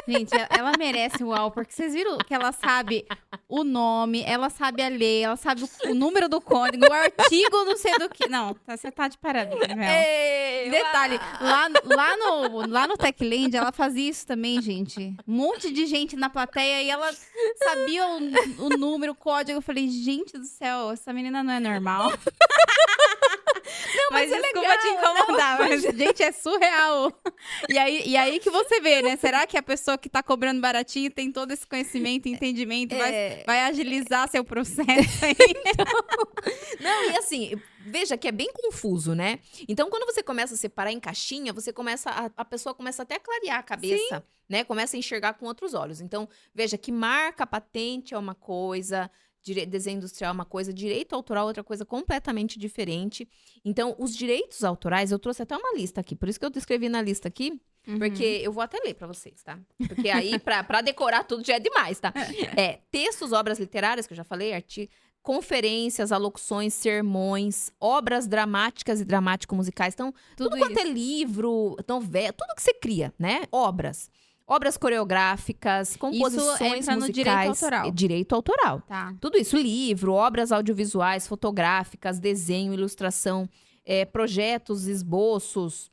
Gente, ela merece um uau, porque vocês viram que ela sabe o nome, ela sabe a lei, ela sabe o número do código, o artigo, não sei do que. Não, você tá de parabéns, Mel. Ei, Detalhe, uau! lá no Techland, ela fazia isso também, gente. Um monte de gente na plateia e ela sabia o número, o código. Eu falei, gente do céu, essa menina não é normal. Mas é desculpa legal, te incomodar, não, mas, gente, é surreal. E aí que você vê, né? Será que a pessoa que tá cobrando baratinho tem todo esse conhecimento, entendimento, vai agilizar seu processo aí? Não, e assim, veja que é bem confuso, né? Então, quando você começa a separar em caixinha, a pessoa começa até a clarear a cabeça, né? Começa a enxergar com outros olhos. Então, veja que marca, patente é uma coisa, desenho industrial é uma coisa, direito autoral é outra coisa completamente diferente. Então, os direitos autorais, eu trouxe até uma lista aqui, por isso que eu descrevi na lista aqui, porque eu vou até ler pra vocês, tá? Porque aí, pra decorar tudo já é demais, tá? Textos, obras literárias, que eu já falei, conferências, alocuções, sermões, obras dramáticas e dramático-musicais. Então, tudo quanto é livro, novela, tudo que você cria, né? Obras coreográficas, composições entra no musicais. direito autoral. Direito autoral. Tá. Tudo isso, livro, obras audiovisuais, fotográficas, desenho, ilustração, projetos, esboços,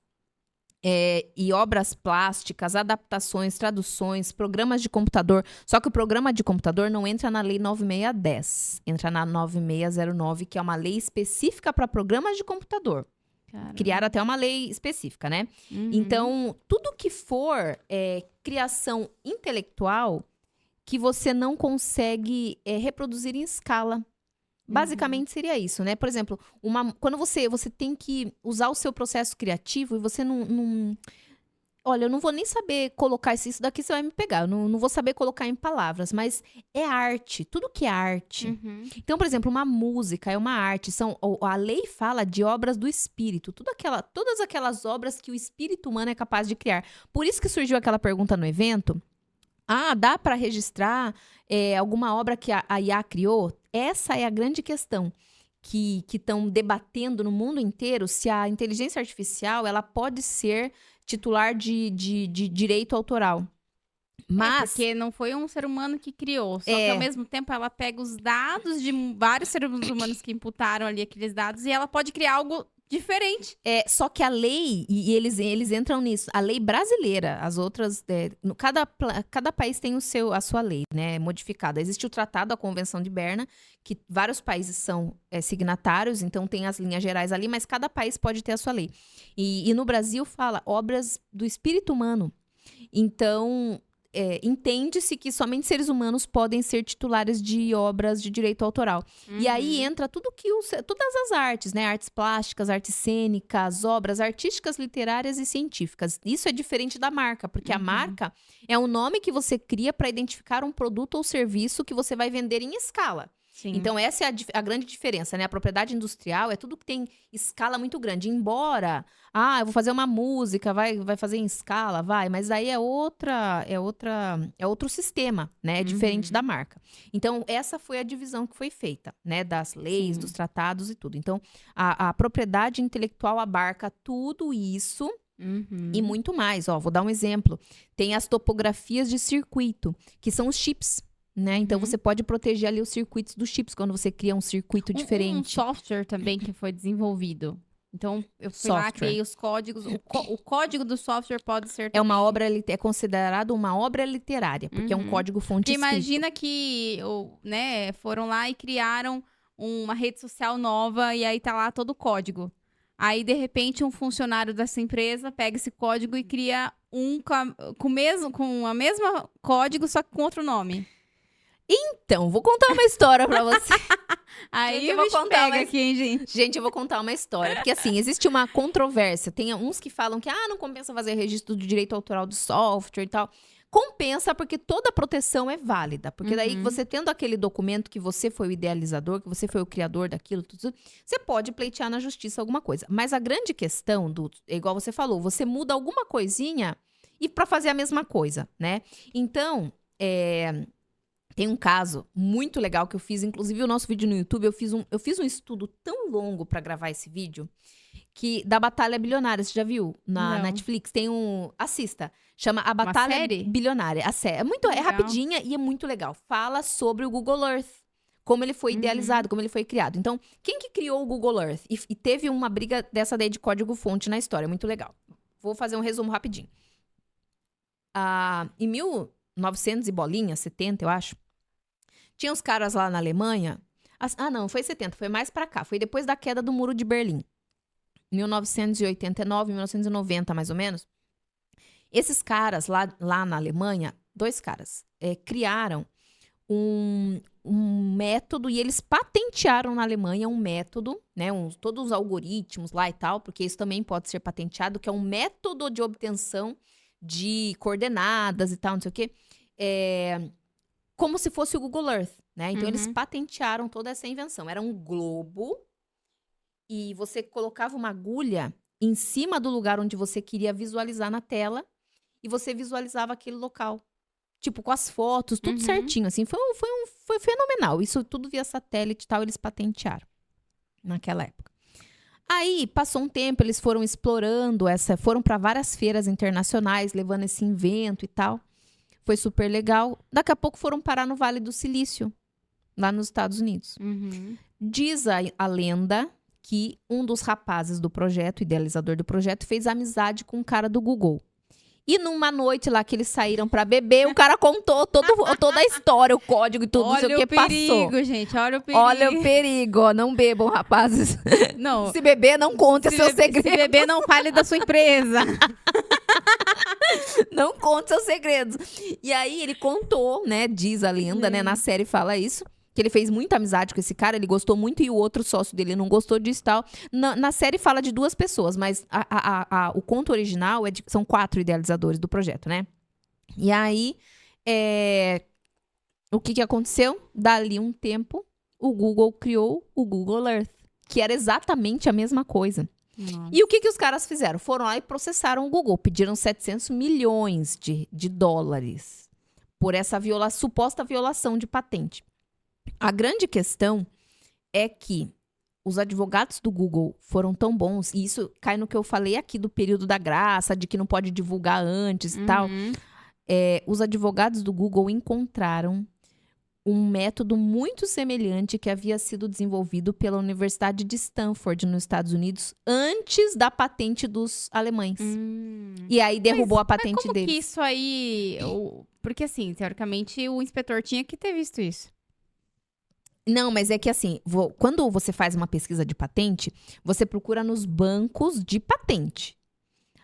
e obras plásticas, adaptações, traduções, programas de computador. Só que o programa de computador não entra na Lei 9610, entra na 9609, que é uma lei específica para programas de computador. Caramba. Criaram até uma lei específica, né? Então, tudo que for criação intelectual que você não consegue reproduzir em escala. Basicamente seria isso, né? Por exemplo, quando você tem que usar o seu processo criativo e você não... Olha, eu não vou nem saber colocar isso daqui, você vai me pegar. Eu não vou saber colocar em palavras, mas é arte. Tudo que é arte. Então, por exemplo, uma música é uma arte. A lei fala de obras do espírito. Todas aquelas obras que o espírito humano é capaz de criar. Por isso que surgiu aquela pergunta no evento. Dá para registrar alguma obra que a IA criou? Essa é a grande questão que estão debatendo no mundo inteiro, se a inteligência artificial ela pode ser titular de direito autoral. Mas porque não foi um ser humano que criou, só que ao mesmo tempo ela pega os dados de vários seres humanos que imputaram ali aqueles dados e ela pode criar algo diferente. Só que a lei, e eles entram nisso, a lei brasileira, as outras, cada país tem a sua lei, né, modificada. Existe o Tratado, a Convenção de Berna, que vários países são signatários, então tem as linhas gerais ali, mas cada país pode ter a sua lei. E no Brasil fala obras do espírito humano. Então, entende-se que somente seres humanos podem ser titulares de obras de direito autoral. E aí entra todas as artes, né? Artes plásticas, artes cênicas, obras artísticas, literárias e científicas. Isso é diferente da marca, porque a marca é um nome que você cria para identificar um produto ou serviço que você vai vender em escala. Sim. Então, essa é a grande diferença, né? A propriedade industrial é tudo que tem escala muito grande. Embora, eu vou fazer uma música, vai fazer em escala, mas aí é outro sistema, né? É diferente da marca. Então, essa foi a divisão que foi feita, né? Das leis, dos tratados e tudo. Então, a propriedade intelectual abarca tudo isso e muito mais. Vou dar um exemplo. Tem as topografias de circuito, que são os chips. Né? Então, você pode proteger ali os circuitos dos chips, quando você cria um circuito diferente. Um software também que foi desenvolvido. Então, eu fui lá, criei os códigos. O código do software pode ser também... É considerado uma obra literária, porque é um código-fonte escrito. Imagina que foram lá e criaram uma rede social nova e aí tá lá todo o código. Aí, de repente, um funcionário dessa empresa pega esse código e cria com a mesma código, só que com outro nome. Então, vou contar uma história pra você. Aí gente, eu vou contar aqui, hein, gente? Gente, eu vou contar uma história. Porque, assim, existe uma controvérsia. Tem uns que falam que, não compensa fazer registro do direito autoral do software e tal. Compensa porque toda proteção é válida. Porque daí, você tendo aquele documento que você foi o idealizador, que você foi o criador daquilo, tudo, você pode pleitear na justiça alguma coisa. Mas a grande questão, igual você falou, você muda alguma coisinha e pra fazer a mesma coisa, né? Então, tem um caso muito legal que eu fiz, inclusive o nosso vídeo no YouTube, eu fiz um estudo tão longo para gravar esse vídeo, da Batalha Bilionária. Você já viu? Na Não. Netflix. Tem assista. Chama A Batalha série? Bilionária. A série. É Legal. rapidinha e é muito legal. Fala sobre o Google Earth. Como ele foi idealizado, como ele foi criado. Então, quem que criou o Google Earth? E teve uma briga dessa daí de código-fonte na história. Muito legal. Vou fazer um resumo rapidinho. Em 1900 e bolinha, 70, eu acho, tinha uns caras lá na Alemanha. Não, foi 70, foi mais pra cá. Foi depois da queda do Muro de Berlim. 1989, 1990, mais ou menos. Esses caras lá na Alemanha, 2 caras, criaram um método e eles patentearam na Alemanha um método, né? Todos os algoritmos lá e tal, porque isso também pode ser patenteado, que é um método de obtenção de coordenadas e tal, não sei o quê. Como se fosse o Google Earth, né? Então, eles patentearam toda essa invenção. Era um globo e você colocava uma agulha em cima do lugar onde você queria visualizar na tela e você visualizava aquele local. Tipo, com as fotos, tudo certinho, assim. Foi fenomenal. Isso tudo via satélite e tal, eles patentearam naquela época. Aí, passou um tempo, eles foram explorando foram para várias feiras internacionais, levando esse invento e tal. Foi super legal. Daqui a pouco foram parar no Vale do Silício, lá nos Estados Unidos. Diz a lenda que um dos rapazes do projeto, idealizador do projeto, fez amizade com um cara do Google. E numa noite lá que eles saíram pra beber, o cara contou toda a história, o código e tudo, não sei o que passou. Olha o perigo, gente, olha o perigo. Olha o perigo, ó, não bebam, rapazes. Não. Se beber, não conte seus segredos. Se beber, não fale da sua empresa. Não conte seus segredos. E aí ele contou, né, diz a lenda, né, na série fala isso, que ele fez muita amizade com esse cara, ele gostou muito e o outro sócio dele não gostou disso e tal. Na série fala de 2 pessoas, mas o conto original são 4 idealizadores do projeto, né? E aí, o que aconteceu? Dali um tempo, o Google criou o Google Earth, que era exatamente a mesma coisa. Nossa. E o que os caras fizeram? Foram lá e processaram o Google, pediram 700 milhões de dólares por essa suposta violação de patente. A grande questão é que os advogados do Google foram tão bons, e isso cai no que eu falei aqui do período da graça, de que não pode divulgar antes e tal. Os advogados do Google encontraram um método muito semelhante que havia sido desenvolvido pela Universidade de Stanford, nos Estados Unidos, antes da patente dos alemães. E aí derrubou a patente mas como deles. que isso aí... Porque assim, teoricamente, o inspetor tinha que ter visto isso. Não, mas é que assim, quando você faz uma pesquisa de patente, você procura nos bancos de patente.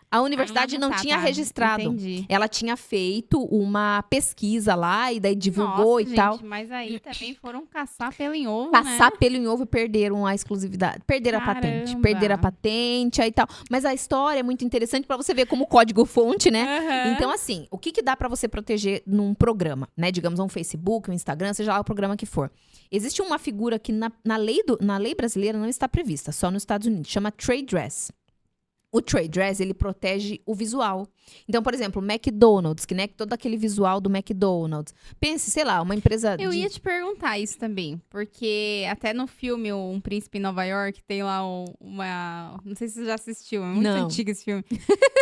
A universidade não tinha registrado. Entendi. Ela tinha feito uma pesquisa lá e daí divulgou. Nossa, e tal. Mas aí também foram caçar pelo em ovo, Caçar né? pelo em ovo e perderam a exclusividade. Perderam a patente. Caramba. Perderam a patente aí tal. Mas a história é muito interessante pra você ver como código-fonte, né? Então, assim, o que dá pra você proteger num programa, né? Digamos, um Facebook, um Instagram, seja lá o programa que for. Existe uma figura que na lei brasileira não está prevista, só nos Estados Unidos. Chama trade dress. O trade dress, ele protege o visual. Então, por exemplo, o McDonald's, que né, todo aquele visual do McDonald's. Pense, sei lá, uma empresa Eu ia te perguntar isso também, porque até no filme Um Príncipe em Nova York tem lá uma... Não sei se você já assistiu, é muito Não. antigo esse filme.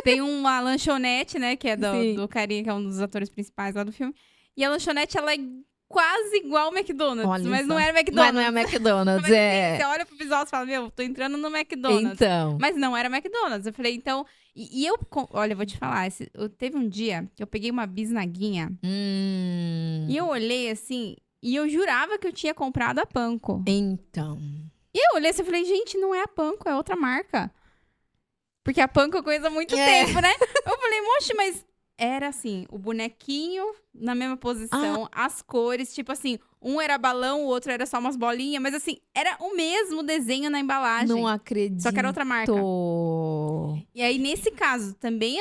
Tem uma lanchonete, né, que é do carinha, que é um dos atores principais lá do filme. E a lanchonete, ela é quase igual ao McDonald's, Olha mas só. não era McDonald's. Mas não é McDonald's, Mas, é. Você olha pro visual e fala, meu, tô entrando no McDonald's. Então. Mas não era McDonald's. Eu falei, então... olha, eu vou te falar. Teve um dia que eu peguei uma bisnaguinha e eu olhei assim, e eu jurava que eu tinha comprado a Panko. Então. E eu olhei assim e falei, gente, não é a Panko, é outra marca. Porque a Panko eu conheço há muito tempo, né? Eu falei, moxe, mas era assim, o bonequinho na mesma posição, as cores, tipo assim, um era balão, o outro era só umas bolinhas, mas assim, era o mesmo desenho na embalagem. Não acredito. Só que era outra marca. E aí, nesse caso, também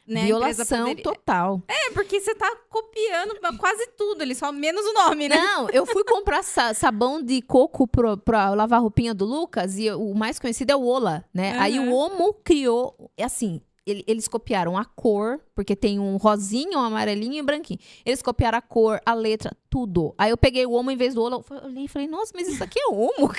né, Violação total. Porque você tá copiando quase tudo ali, só menos o nome, né? Não, eu fui comprar sabão de coco pra lavar a roupinha do Lucas e o mais conhecido é o Ola, né? Aí o Omo criou, assim, eles copiaram a cor, porque tem um rosinho, um amarelinho e um branquinho. Eles copiaram a cor, a letra, tudo. Aí eu peguei o homo em vez do olo, eu olhei e falei, nossa, mas isso aqui é homo?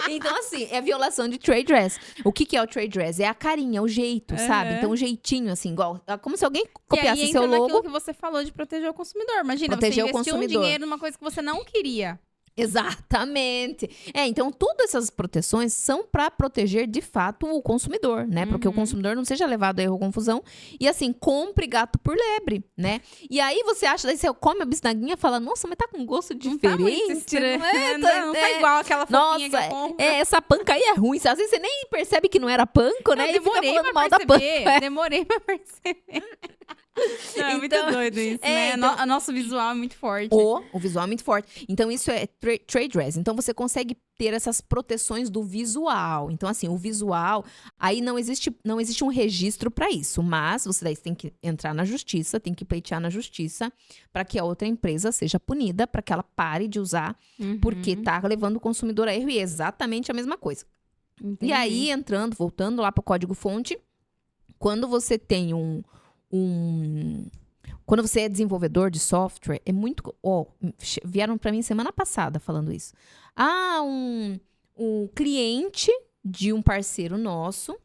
Então, assim, é violação de trade dress. O que é o trade dress? É a carinha, o jeito, sabe? Então, o jeitinho, assim, igual, como se alguém copiasse e aí seu entra naquilo logo. que você falou de proteger o consumidor. Imagina, Proteger você o investiu um consumidor. dinheiro numa coisa que você não queria. Exatamente. Então, todas essas proteções são para proteger, de fato, o consumidor, né? Porque o consumidor não seja levado a erro ou confusão. E, assim, compre gato por lebre, né? E aí, você acha, daí você come a bisnaguinha e fala, nossa, mas tá com gosto diferente, né? Não tá igual aquela fofinha que eu compro. Essa panca aí é ruim. Às vezes você nem percebe que não era panco, né? Eu demorei e fica falando mal pra da panca. perceber. Demorei pra perceber. Não, é muito Então, doido isso, né? então- O nosso visual é muito forte. O visual é muito forte. Então, isso é trade dress. Então, você consegue ter essas proteções do visual. Então, assim, o visual... Aí não existe um registro para isso. Mas, você daí tem que entrar na justiça, tem que pleitear na justiça para que a outra empresa seja punida, para que ela pare de usar, porque tá levando o consumidor a erro. E é exatamente a mesma coisa. Entendi. E aí, voltando lá para o código-fonte, quando você tem quando você é desenvolvedor de software, é muito... vieram para mim semana passada falando isso. Um cliente de um parceiro nosso,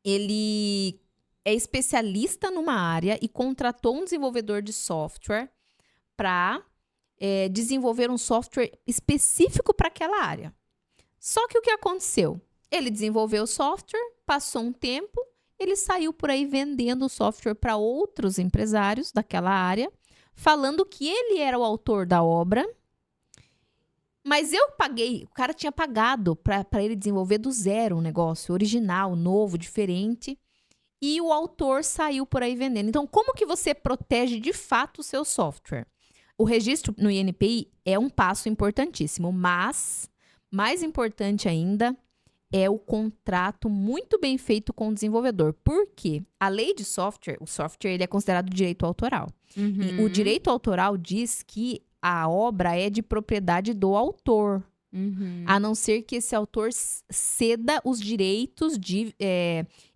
ele é especialista numa área e contratou um desenvolvedor de software para desenvolver um software específico para aquela área. Só que o que aconteceu? Ele desenvolveu o software, passou um tempo, ele saiu por aí vendendo o software para outros empresários daquela área, falando que ele era o autor da obra, mas o cara tinha pagado para ele desenvolver do zero um negócio original, novo, diferente, e o autor saiu por aí vendendo. Então, como que você protege de fato o seu software? O registro no INPI é um passo importantíssimo, mas mais importante ainda é o contrato muito bem feito com o desenvolvedor. Por quê? A lei de software, o software ele é considerado direito autoral. E o direito autoral diz que a obra é de propriedade do autor. A não ser que esse autor ceda os direitos de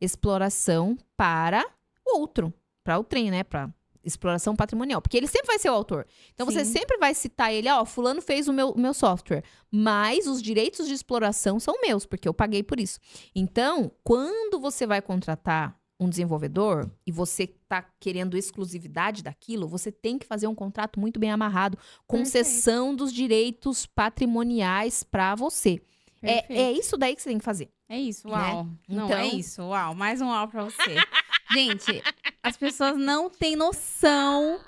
exploração para outro. Para o trem, né? Para exploração patrimonial. Porque ele sempre vai ser o autor. Então, você sempre vai citar ele, fulano fez o meu software. Mas os direitos de exploração são meus, porque eu paguei por isso. Então, quando você vai contratar um desenvolvedor e você está querendo exclusividade daquilo, você tem que fazer um contrato muito bem amarrado, com cessão dos direitos patrimoniais para você. É isso daí que você tem que fazer. É isso, uau. Né? Não, Então- é isso, uau. Mais um uau pra você. Gente, as pessoas não têm noção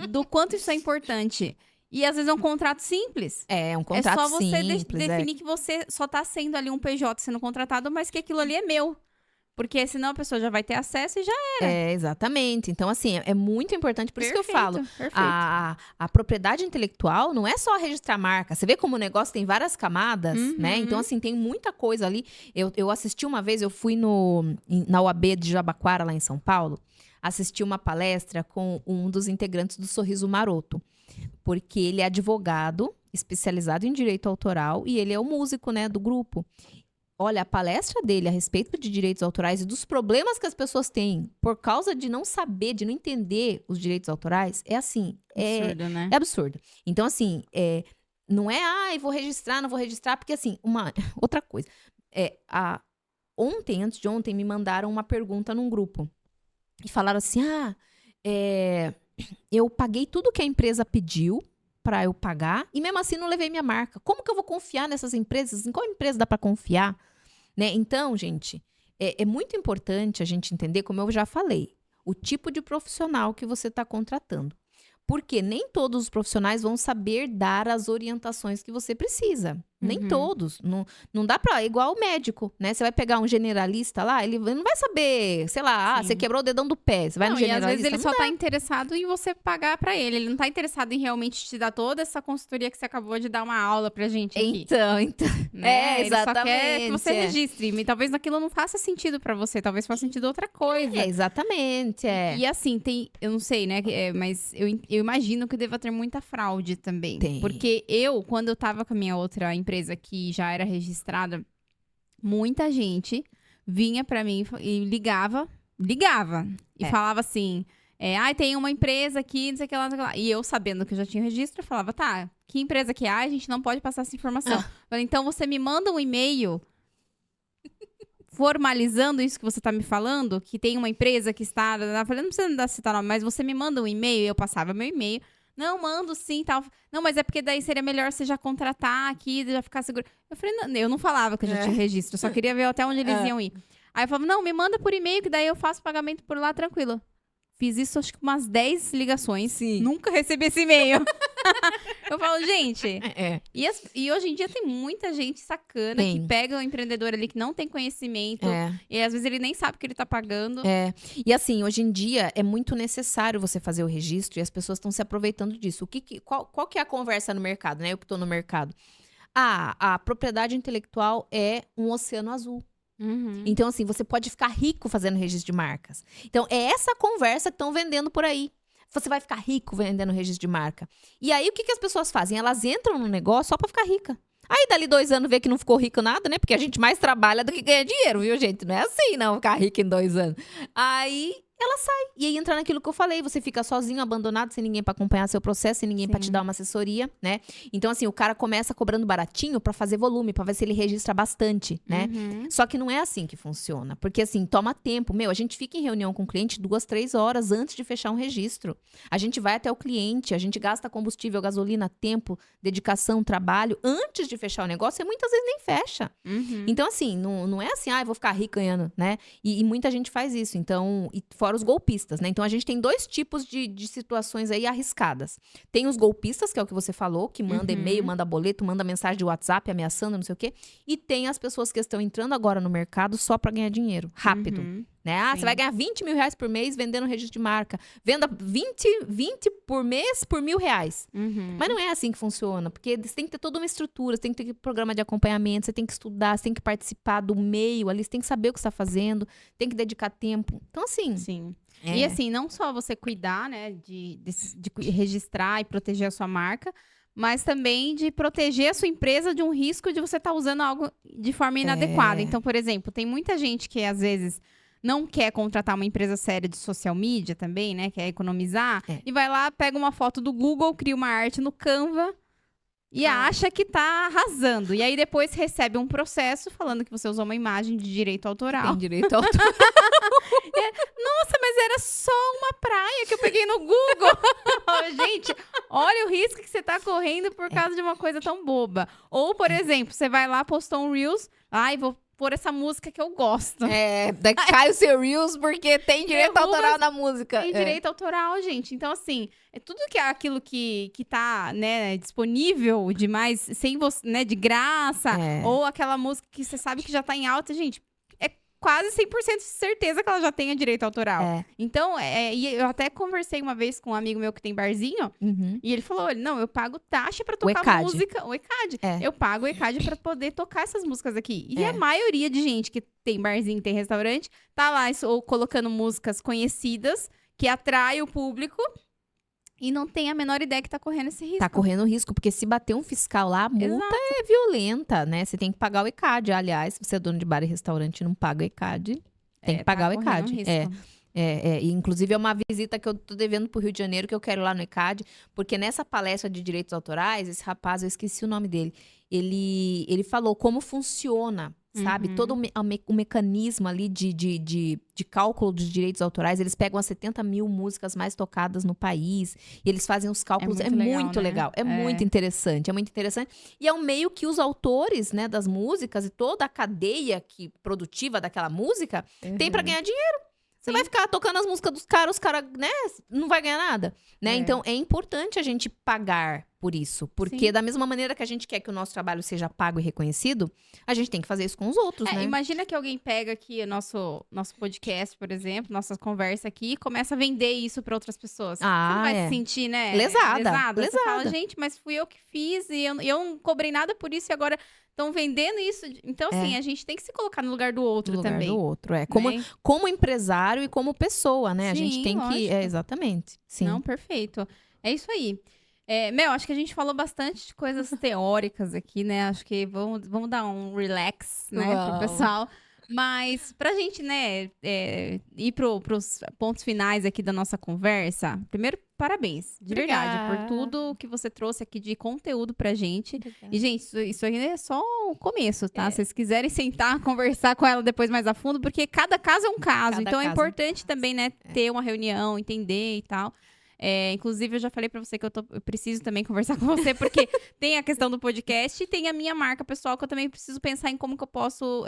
do quanto isso é importante. E às vezes é um contrato simples. É um contrato é só você simples. definir que você só tá sendo ali um PJ sendo contratado, mas que aquilo ali é meu. Porque senão a pessoa já vai ter acesso e já Exatamente. Então, assim, é muito importante. Por isso que eu falo, Perfeito. a propriedade intelectual não é só registrar marca. Você vê como o negócio tem várias camadas, né? Então, assim, tem muita coisa ali. Eu assisti uma vez, eu fui na UAB de Jabaquara, lá em São Paulo, assisti uma palestra com um dos integrantes do Sorriso Maroto. Porque ele é advogado, especializado em direito autoral, e ele é o músico, né, do grupo. Olha, a palestra dele a respeito de direitos autorais e dos problemas que as pessoas têm por causa de não saber, de não entender os direitos autorais, é assim, absurdo, né? é absurdo. Então, assim, não é, vou registrar, não vou registrar, porque assim, outra coisa. Antes de ontem, me mandaram uma pergunta num grupo. E falaram assim, eu paguei tudo que a empresa pediu para eu pagar e mesmo assim não levei minha marca. Como que eu vou confiar nessas empresas? Em qual empresa dá para confiar? Né? Então, gente, é muito importante a gente entender, como eu já falei, o tipo de profissional que você está contratando. Porque nem todos os profissionais vão saber dar as orientações que você precisa. Nem todos. Não dá pra... Igual o médico, né? Você vai pegar um generalista lá, ele não vai saber, sei lá, você quebrou o dedão do pé. Você vai no E generalista. às vezes ele não só dá. tá interessado em você pagar pra ele. Ele não tá interessado em realmente te dar toda essa consultoria que você acabou de dar uma aula pra gente aqui. Então. Né? Ele só quer que exatamente, você registre. E talvez aquilo não faça sentido pra você. Talvez faça sentido outra coisa. Exatamente, E assim, eu não sei, né? Mas eu imagino que deva ter muita fraude também. Tem. Porque quando eu tava com a minha outra empresa que já era registrada, muita gente vinha pra mim e ligava, e falava assim, tem uma empresa aqui, não sei o que lá, não sei o que lá. E eu, sabendo que eu já tinha o registro, eu falava, tá, que empresa que é? A gente não pode passar essa informação. Falei, então você me manda um e-mail formalizando isso que você tá me falando, que tem uma empresa que está... Eu falei, não precisa citar nome, mas você me manda um e-mail, eu passava meu e-mail. Não, mando sim, tal. Não, mas é porque daí seria melhor você já contratar aqui, já ficar seguro. Eu falei, não, eu não falava que eu já tinha registro, eu só queria ver até onde eles iam ir. Aí eu falava, não, me manda por e-mail, que daí eu faço pagamento por lá, tranquilo. Fiz isso, acho que umas 10 ligações. Sim. Nunca recebi esse e-mail. Eu falo, gente... E hoje em dia tem muita gente sacana que pega o empreendedor ali que não tem conhecimento. E às vezes ele nem sabe o que ele tá pagando. E assim, hoje em dia é muito necessário você fazer o registro e as pessoas estão se aproveitando disso. Qual que é a conversa no mercado, né? Eu que tô no mercado. A propriedade intelectual é um oceano azul. Então, assim, você pode ficar rico fazendo registro de marcas. Então, é essa conversa que estão vendendo por aí. Você vai ficar rico vendendo registro de marca. E aí, o que as pessoas fazem? Elas entram no negócio só pra ficar rica. Aí, dali 2 anos, vê que não ficou rico nada, né? Porque a gente mais trabalha do que ganha dinheiro, viu, gente? Não é assim, não, ficar rico em 2 anos. Aí, ela sai. E aí, entra naquilo que eu falei. Você fica sozinho, abandonado, sem ninguém pra acompanhar seu processo, sem ninguém pra te dar uma assessoria, né? Então, assim, o cara começa cobrando baratinho pra fazer volume, pra ver se ele registra bastante, né? Só que não é assim que funciona. Porque, assim, toma tempo. A gente fica em reunião com o cliente 2, 3 horas antes de fechar um registro. A gente vai até o cliente, a gente gasta combustível, gasolina, tempo, dedicação, trabalho, antes de fechar o negócio, e muitas vezes nem fecha. Então, assim, não é assim, eu vou ficar rico ganhando, né? E muita gente faz isso. Então, fora os golpistas, né? Então, a gente tem 2 tipos de situações aí arriscadas. Tem os golpistas, que é o que você falou, que manda e-mail, manda boleto, manda mensagem de WhatsApp ameaçando, não sei o quê. E tem as pessoas que estão entrando agora no mercado só pra ganhar dinheiro, rápido. Né? Você vai ganhar 20 mil reais por mês vendendo registro de marca. Venda 20 por mês por R$1.000. Mas não é assim que funciona, porque você tem que ter toda uma estrutura, você tem que ter programa de acompanhamento, você tem que estudar, você tem que participar do meio ali, você tem que saber o que você está fazendo, tem que dedicar tempo. Então, assim... Sim. E assim, não só você cuidar, né, de registrar e proteger a sua marca, mas também de proteger a sua empresa de um risco de você estar usando algo de forma inadequada. Então, por exemplo, tem muita gente que às vezes não quer contratar uma empresa séria de social media também, né? Quer economizar. E vai lá, pega uma foto do Google, cria uma arte no Canva e acha que tá arrasando. E aí depois recebe um processo falando que você usou uma imagem de direito autoral. Tem direito autoral. Nossa, mas era só uma praia que eu peguei no Google. Gente, olha o risco que você tá correndo por causa de uma coisa tão boba. Ou, por exemplo, você vai lá, postou um Reels. Vou pôr essa música que eu gosto. Daí cai o seu Reels porque tem direito autoral na música. Tem direito autoral, gente. Então, assim, é tudo que é aquilo que tá, né, disponível demais, sem você, né, de graça, ou aquela música que você sabe que já tá em alta, gente, é quase 100% de certeza que ela já tenha direito autoral. Então, e eu até conversei uma vez com um amigo meu que tem barzinho, e ele falou, não, eu pago taxa pra tocar música. O ECAD. Eu pago o ECAD pra poder tocar essas músicas aqui. E a maioria de gente que tem barzinho, tem restaurante, tá lá ou colocando músicas conhecidas, que atrai o público, e não tem a menor ideia que tá correndo esse risco. Tá correndo risco, porque se bater um fiscal lá, a multa é violenta, né? Você tem que pagar o ECAD. Aliás, se você é dono de bar e restaurante e não paga o ECAD, tem que pagar o ECAD. E, inclusive, é uma visita que eu tô devendo pro Rio de Janeiro, que eu quero ir lá no ECAD, porque nessa palestra de direitos autorais, esse rapaz, eu esqueci o nome dele, ele falou como funciona, sabe? Todo o mecanismo ali de cálculo dos direitos autorais. Eles pegam as 70 mil músicas mais tocadas no país e eles fazem os cálculos. É muito legal. É muito interessante. É muito interessante. E é um meio que os autores, né, das músicas e toda a cadeia produtiva daquela música tem para ganhar dinheiro. Você vai ficar tocando as músicas dos caras, os caras, né, não vai ganhar nada, né? Então, é importante a gente pagar por isso. Porque da mesma maneira que a gente quer que o nosso trabalho seja pago e reconhecido, a gente tem que fazer isso com os outros, né? Imagina que alguém pega aqui o nosso podcast, por exemplo, nossa conversa aqui, e começa a vender isso para outras pessoas. Você não vai se sentir, né? Lesada. Você fala, gente, mas fui eu que fiz e eu não cobrei nada por isso e agora estão vendendo isso. Então, assim, a gente tem que se colocar no lugar do outro também. No lugar do outro, Como empresário e como pessoa, né? A gente tem que... exatamente. Sim. Não, perfeito. É isso aí. Mel, acho que a gente falou bastante de coisas teóricas aqui, né? Acho que vamos dar um relax, né, pro pessoal. Mas pra gente, né, ir pros pontos finais aqui da nossa conversa, primeiro, parabéns, de verdade, por Obrigada. tudo que você trouxe aqui de conteúdo pra gente. Obrigada. E, gente, isso aí é só o começo, tá? É. Se vocês quiserem sentar, conversar com ela depois mais a fundo, porque cada caso é um caso. Cada Então, é caso é um importante também, né, ter uma reunião, entender e tal. Inclusive, eu já falei pra você que eu preciso também conversar com você, porque tem a questão do podcast e tem a minha marca pessoal, que eu também preciso pensar em como que eu posso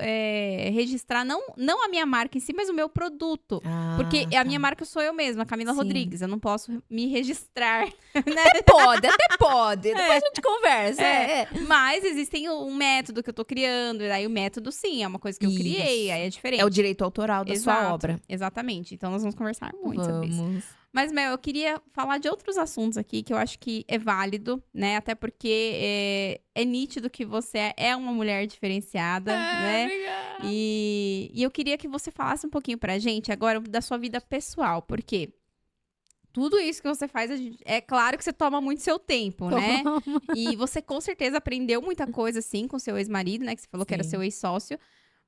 registrar, não a minha marca em si, mas o meu produto. Porque a minha marca sou eu mesma, Camila Sim. Rodrigues. Eu não posso me registrar, né? Até pode. Depois a gente conversa. Mas existe um método que eu tô criando. E aí o método, sim, é uma coisa que eu criei. Isso. Aí é diferente. É o direito autoral da sua Exato, obra. Exatamente. Então nós vamos conversar muito sobre isso. Vamos. Mas, Mel, eu queria falar de outros assuntos aqui que eu acho que é válido, né? Até porque é nítido que você é uma mulher diferenciada, né? Obrigada. E eu queria que você falasse um pouquinho pra gente agora da sua vida pessoal, porque tudo isso que você faz, é claro que você toma muito seu tempo, né? E você com certeza aprendeu muita coisa, assim, com seu ex-marido, né? Que você falou que era Sim. seu ex-sócio.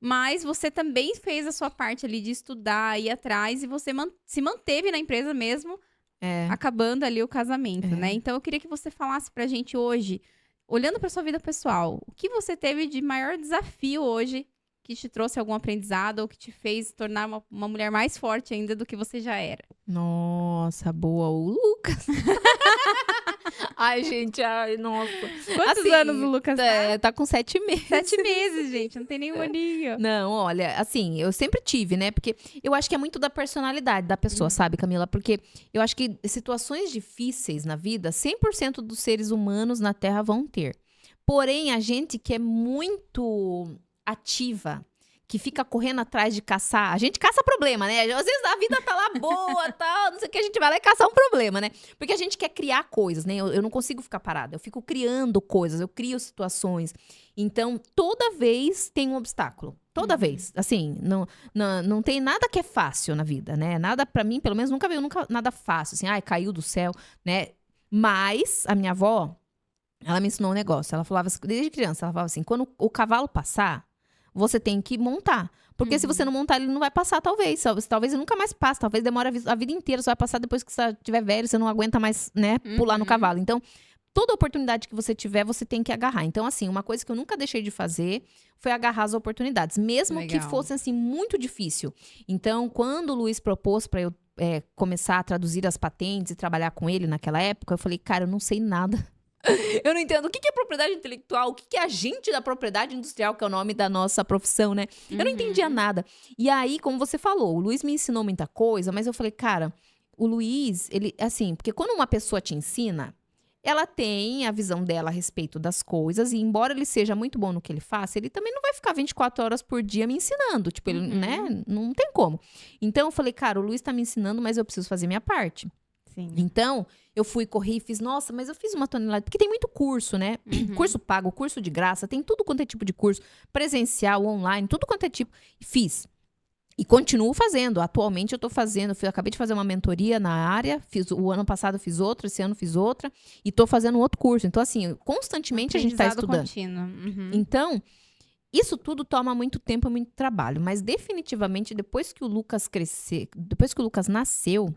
Mas você também fez a sua parte ali de estudar, ir atrás, e você se manteve na empresa mesmo, acabando ali o casamento, né? Então, eu queria que você falasse pra gente hoje, olhando pra sua vida pessoal, o que você teve de maior desafio hoje, que te trouxe algum aprendizado, ou que te fez tornar uma mulher mais forte ainda do que você já era? Nossa, boa. O Lucas. Ai, gente, nossa. Quantos anos o Lucas tá? Tá com 7 meses. 7 meses, gente, não tem nenhum aninho. Não, olha, assim, eu sempre tive, né? Porque eu acho que é muito da personalidade da pessoa, sabe, Camila? Porque eu acho que situações difíceis na vida, 100% dos seres humanos na Terra vão ter. Porém, a gente que é muito ativa, que fica correndo atrás de caçar. A gente caça problema, né? Às vezes a vida tá lá boa, tal, não sei o que, a gente vai lá e caçar um problema, né? Porque a gente quer criar coisas, né? Eu não consigo ficar parada, eu fico criando coisas, eu crio situações. Então, toda vez tem um obstáculo. Toda vez. Assim, não tem nada que é fácil na vida, né? Nada, pra mim, pelo menos, nunca veio nada fácil. Assim, ai, caiu do céu, né? Mas a minha avó, ela me ensinou um negócio. Ela falava, desde criança, ela falava assim, quando o cavalo passar, você tem que montar. Porque se você não montar, ele não vai passar, talvez. Talvez ele nunca mais passe. Talvez demore a vida inteira. Só vai passar depois que você estiver velho. Você não aguenta mais, né, pular no cavalo. Então, toda oportunidade que você tiver, você tem que agarrar. Então, assim, uma coisa que eu nunca deixei de fazer foi agarrar as oportunidades. Mesmo que fosse, assim, muito difícil. Então, quando o Luiz propôs para eu começar a traduzir as patentes e trabalhar com ele naquela época, eu falei, cara, eu não sei nada. Eu não entendo o que é propriedade intelectual, o que é agente da propriedade industrial, que é o nome da nossa profissão, né? Eu não entendia nada. E aí, como você falou, o Luiz me ensinou muita coisa, mas eu falei, cara, o Luiz, ele, assim, porque quando uma pessoa te ensina, ela tem a visão dela a respeito das coisas, e embora ele seja muito bom no que ele faz, ele também não vai ficar 24 horas por dia me ensinando, tipo, ele, né? Não tem como. Então, eu falei, cara, o Luiz tá me ensinando, mas eu preciso fazer minha parte. Sim. Então, eu fui, corri e fiz, nossa, mas eu fiz uma tonelada, porque tem muito curso, né? Curso pago, curso de graça, tem tudo quanto é tipo de curso, presencial, online, tudo quanto é tipo. Fiz. E continuo fazendo. Atualmente eu tô fazendo, acabei de fazer uma mentoria na área, o ano passado eu fiz outra, esse ano fiz outra, e tô fazendo outro curso. Então, assim, constantemente a gente tá estudando. Contínuo. Então, isso tudo toma muito tempo e muito trabalho. Mas definitivamente, depois que o Lucas nasceu,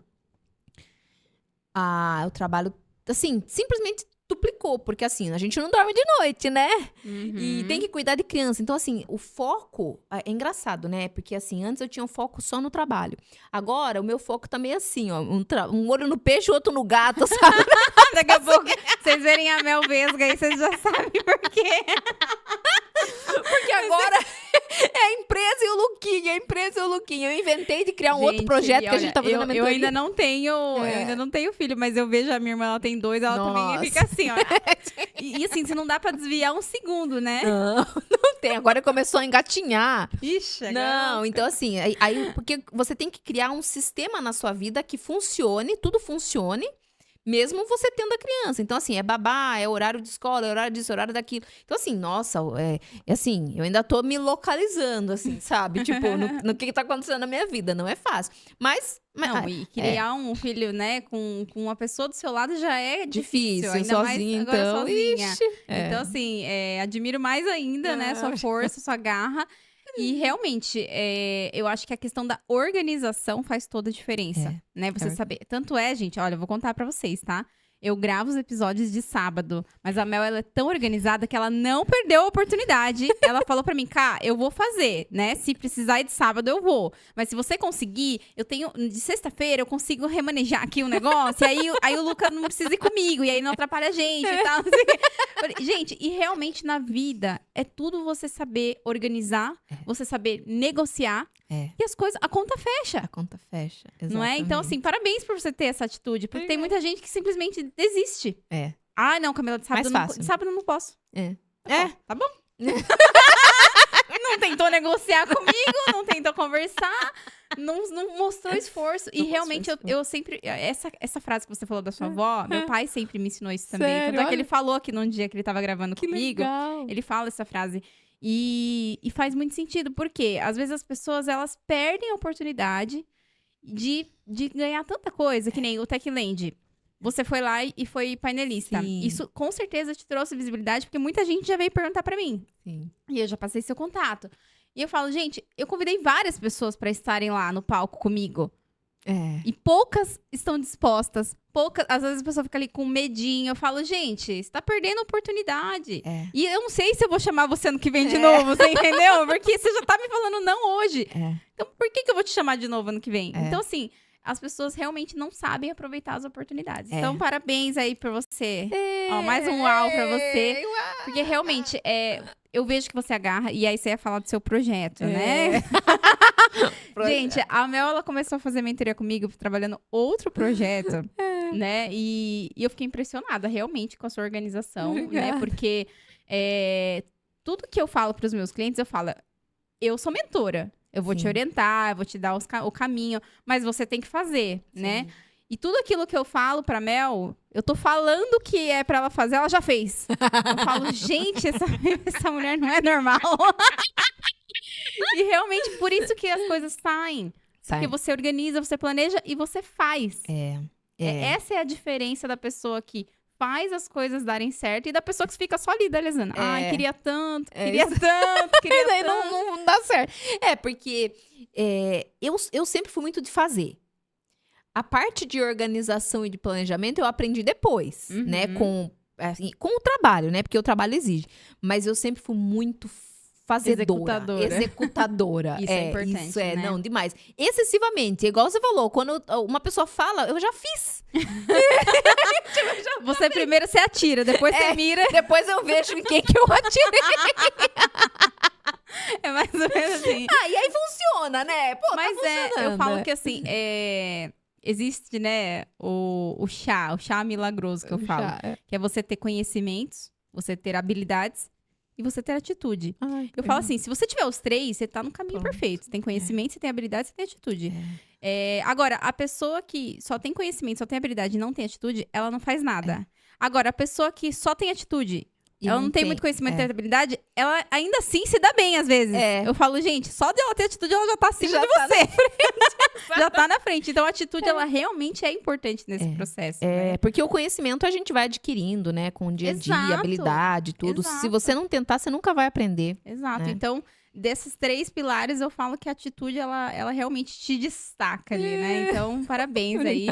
o trabalho, assim, simplesmente duplicou. Porque, assim, a gente não dorme de noite, né? E tem que cuidar de criança. Então, assim, o foco... É engraçado, né? Porque, assim, antes eu tinha um foco só no trabalho. Agora, o meu foco tá meio assim, ó. Um olho no peixe, outro no gato, sabe? Daqui a pouco, vocês verem a Mel Vesga aí, vocês já sabem por quê. Porque agora é a empresa e o Luquinha, a empresa e o Luquinha. Eu inventei de criar um outro projeto que a gente tá fazendo na mentoria. Eu ainda não tenho filho, mas eu vejo a minha irmã, ela tem 2, ela também fica assim, ó. E assim, você não dá pra desviar um segundo, né? Não tem. Agora começou a engatinhar. Ixi, não, então assim, aí porque você tem que criar um sistema na sua vida que funcione, tudo funcione, mesmo você tendo a criança. Então, assim, é babá, é horário de escola, é horário disso, horário daquilo. Então, assim, nossa, assim, eu ainda tô me localizando, assim, sabe? Tipo, no que tá acontecendo na minha vida. Não é fácil. Mas não, e criar um filho, né, com uma pessoa do seu lado já é difícil. Ainda sozinha, mais agora então. sozinha. Ixi, Então, assim, admiro mais ainda, né, sua força, sua garra. E realmente, eu acho que a questão da organização faz toda a diferença, né? Você saber. Tanto é, gente, olha, eu vou contar pra vocês, tá? Eu gravo os episódios de sábado, mas a Mel, ela é tão organizada que ela não perdeu a oportunidade. Ela falou pra mim, Cá, eu vou fazer, né? Se precisar ir de sábado, eu vou. Mas se você conseguir, eu tenho, de sexta-feira, eu consigo remanejar aqui um negócio, e aí o Luca não precisa ir comigo, e aí não atrapalha a gente e tal. Assim. Gente, e realmente na vida, é tudo você saber organizar, você saber negociar, e as coisas, a conta fecha. A conta fecha, exatamente. Não é? Então, assim, parabéns por você ter essa atitude. Porque tem muita gente que simplesmente desiste. Ah, não, Camila, de sábado, de sábado eu não posso. Tá bom. Não tentou negociar comigo, não tentou conversar, não mostrou esforço. E realmente, eu sempre... Essa frase que você falou da sua avó, meu pai sempre me ensinou isso também. Sério? Tanto é que ele falou aqui num dia que ele tava gravando Que comigo. legal. Ele fala essa frase. E faz muito sentido, porque às vezes as pessoas, elas perdem a oportunidade de ganhar tanta coisa, que nem o Techland. Você foi lá e foi painelista. Sim. Isso com certeza te trouxe visibilidade, porque muita gente já veio perguntar pra mim. Sim. E eu já passei seu contato. E eu falo, gente, eu convidei várias pessoas pra estarem lá no palco comigo. E poucas estão dispostas. Poucas, às vezes a pessoa fica ali com medinho. Eu falo, gente, você tá perdendo a oportunidade. E eu não sei se eu vou chamar você ano que vem de novo, você entendeu? Porque você já tá me falando não hoje. Então, por que eu vou te chamar de novo ano que vem? Então, assim, as pessoas realmente não sabem aproveitar as oportunidades. Então, parabéns aí por você. Ó, mais um uau pra você. Porque realmente, eu vejo que você agarra. E aí você ia falar do seu projeto, né? Gente, a Mel, ela começou a fazer mentoria comigo, trabalhando outro projeto, né? E eu fiquei impressionada, realmente, com a sua organização, né? Porque tudo que eu falo para os meus clientes, eu falo, eu sou mentora. Eu vou te orientar, eu vou te dar o caminho, mas você tem que fazer, né? E tudo aquilo que eu falo pra Mel, eu tô falando que é pra ela fazer, ela já fez. Eu falo, gente, essa mulher não é normal. E realmente, por isso que as coisas saem. Porque você organiza, você planeja e você faz. Essa é a diferença da pessoa que faz as coisas darem certo e da pessoa que fica só ali, idealizando. Ai, queria tanto, queria tanto. Mas aí não dá certo. Porque eu sempre fui muito de fazer. A parte de organização e de planejamento eu aprendi depois, né? Com o trabalho, né? Porque o trabalho exige. Mas eu sempre fui muito executadora. Isso é importante, isso né? Não, demais. Excessivamente, igual você falou, quando uma pessoa fala, eu já fiz. Você primeiro se atira, depois você mira. Depois eu vejo em quem que eu atirei. É mais ou menos assim. E aí funciona, né? Pô, mas tá eu falo que assim, existe, né, o chá milagroso que eu falo. Que é você ter conhecimentos, você ter habilidades e você ter atitude. Eu falo assim, se você tiver os três, você tá no caminho perfeito. Você tem conhecimento, você tem habilidade, você tem atitude. Agora, a pessoa que só tem conhecimento, só tem habilidade e não tem atitude, ela não faz nada. Agora, a pessoa que só tem atitude, ela não tem muito conhecimento e habilidade, ela ainda assim se dá bem, às vezes. Eu falo, gente, só de ela ter atitude, ela já tá acima de você. Já tá na frente. Então, a atitude, ela realmente é importante nesse processo. Né? Porque o conhecimento a gente vai adquirindo, né? Com o dia a dia, habilidade, tudo. Exato. Se você não tentar, você nunca vai aprender. Exato. Né? Então, desses 3 pilares, eu falo que a atitude, ela realmente te destaca ali, né? Então, parabéns aí.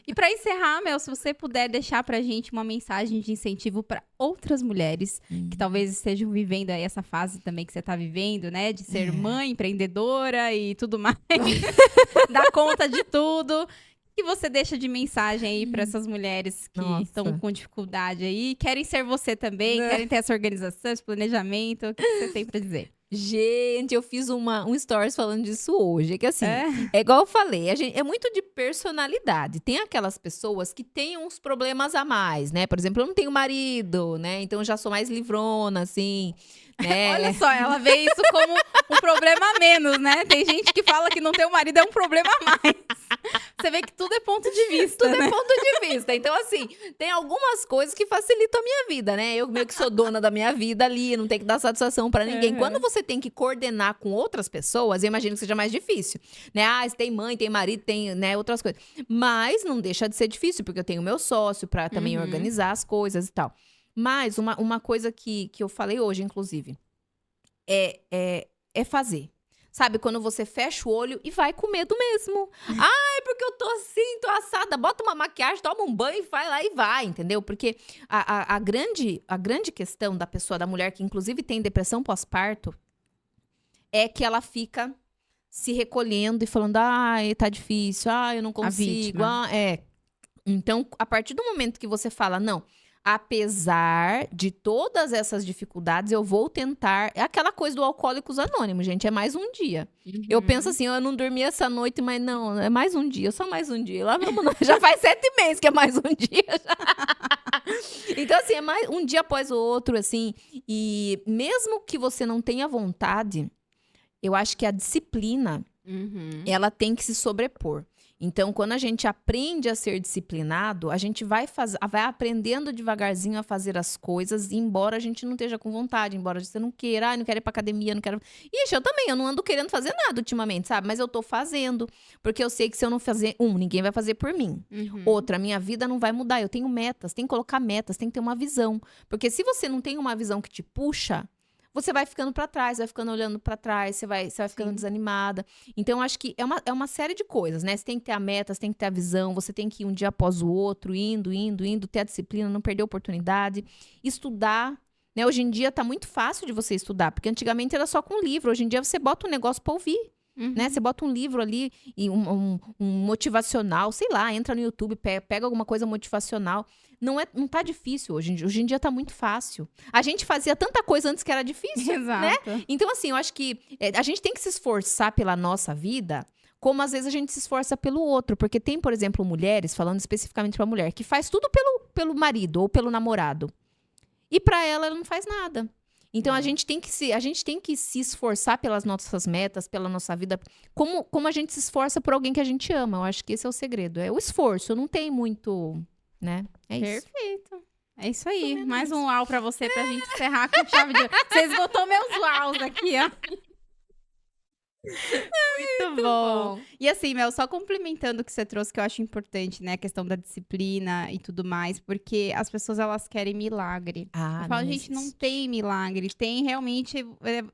E pra encerrar, Mel, se você puder deixar pra gente uma mensagem de incentivo pra outras mulheres que talvez estejam vivendo aí essa fase também que você tá vivendo, né? De ser mãe, empreendedora e tudo mais. Dar conta de tudo. O que você deixa de mensagem aí pra essas mulheres que estão com dificuldade aí? Querem ser você também? Querem ter essa organização, esse planejamento? O que você tem pra dizer? Gente, eu fiz um stories falando disso hoje. É que assim, é igual eu falei, é muito de personalidade. Tem aquelas pessoas que têm uns problemas a mais, né? Por exemplo, eu não tenho marido, né? Então eu já sou mais livrona, assim, né? Olha só, ela vê isso como um problema a menos, né? Tem gente que fala que não ter um marido é um problema a mais. Você vê que tudo é ponto de vista, Tudo né? é ponto de vista. Então, assim, tem algumas coisas que facilitam a minha vida, né? Eu meio que sou dona da minha vida ali, não tenho que dar satisfação pra ninguém. Quando você tem que coordenar com outras pessoas, eu imagino que seja mais difícil, né? Você tem mãe, tem marido, tem, né, outras coisas. Mas não deixa de ser difícil, porque eu tenho meu sócio pra também organizar as coisas e tal. Mas uma coisa que eu falei hoje, inclusive, é fazer. Sabe, quando você fecha o olho e vai com medo mesmo. Ai, porque eu tô assim, tô assada. Bota uma maquiagem, toma um banho e vai lá e vai, entendeu? Porque a grande questão da pessoa, da mulher que inclusive tem depressão pós-parto, é que ela fica se recolhendo e falando, ai, tá difícil, ai, eu não consigo. Então, a partir do momento que você fala, não, apesar de todas essas dificuldades, eu vou tentar. É aquela coisa do Alcoólicos Anônimos, gente, é mais um dia. Eu penso assim, eu não dormi essa noite, mas não, é mais um dia, só mais um dia. Lá vamos nós. Já faz 7 meses que é mais um dia. Então, assim, é mais um dia após o outro, assim. E mesmo que você não tenha vontade, eu acho que a disciplina, ela tem que se sobrepor. Então, quando a gente aprende a ser disciplinado, a gente vai aprendendo devagarzinho a fazer as coisas, embora a gente não esteja com vontade, embora você não queira, não quero ir pra academia, não quero... Ixi, eu também, eu não ando querendo fazer nada ultimamente, sabe? Mas eu tô fazendo, porque eu sei que se eu não fazer, ninguém vai fazer por mim. Outra, minha vida não vai mudar, eu tenho metas, tem que colocar metas, tem que ter uma visão. Porque se você não tem uma visão que te puxa, você vai ficando pra trás, vai ficando olhando pra trás, você vai ficando desanimada. Então, acho que é uma série de coisas, né? Você tem que ter a meta, você tem que ter a visão, você tem que ir um dia após o outro, indo, ter a disciplina, não perder a oportunidade. Estudar, né? Hoje em dia tá muito fácil de você estudar, porque antigamente era só com livro. Hoje em dia você bota um negócio pra ouvir. Né? Você bota um livro ali, e um motivacional, sei lá, entra no YouTube, pega alguma coisa motivacional. Não tá difícil hoje. Hoje em dia tá muito fácil. A gente fazia tanta coisa antes que era difícil, né? Então, assim, eu acho que a gente tem que se esforçar pela nossa vida, como às vezes a gente se esforça pelo outro. Porque tem, por exemplo, mulheres, falando especificamente pra mulher, que faz tudo pelo marido ou pelo namorado. E pra ela não faz nada. Então, a gente tem que se esforçar pelas nossas metas, pela nossa vida, como a gente se esforça por alguém que a gente ama. Eu acho que esse é o segredo. É o esforço, não tem muito, né? É isso. Perfeito. É isso aí. Mais um uau pra você, pra gente encerrar com chave de ouro. Você esgotou meus uaus aqui, ó. Muito bom. E assim, Mel, só complementando o que você trouxe, que eu acho importante, né? A questão da disciplina e tudo mais, porque as pessoas, elas querem milagre. Eu falo, gente, não tem milagre. Tem realmente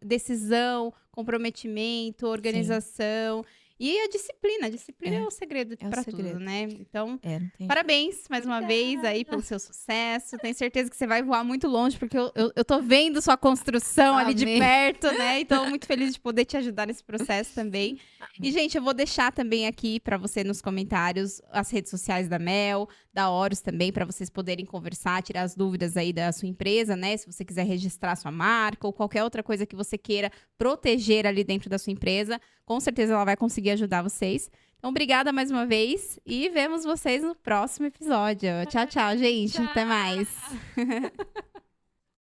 decisão, comprometimento, organização. E a disciplina. A disciplina é o segredo pra tudo, né? Então, parabéns mais uma vez aí pelo seu sucesso. Tenho certeza que você vai voar muito longe, porque eu tô vendo sua construção ali de perto, né? Então, muito feliz de poder te ajudar nesse processo também. E, gente, eu vou deixar também aqui pra você nos comentários as redes sociais da Mel, da Horus também, pra vocês poderem conversar, tirar as dúvidas aí da sua empresa, né? Se você quiser registrar sua marca ou qualquer outra coisa que você queira proteger ali dentro da sua empresa, com certeza ela vai conseguir ajudar vocês. Então, obrigada mais uma vez e vemos vocês no próximo episódio. Tchau, tchau, gente. Tchau. Até mais.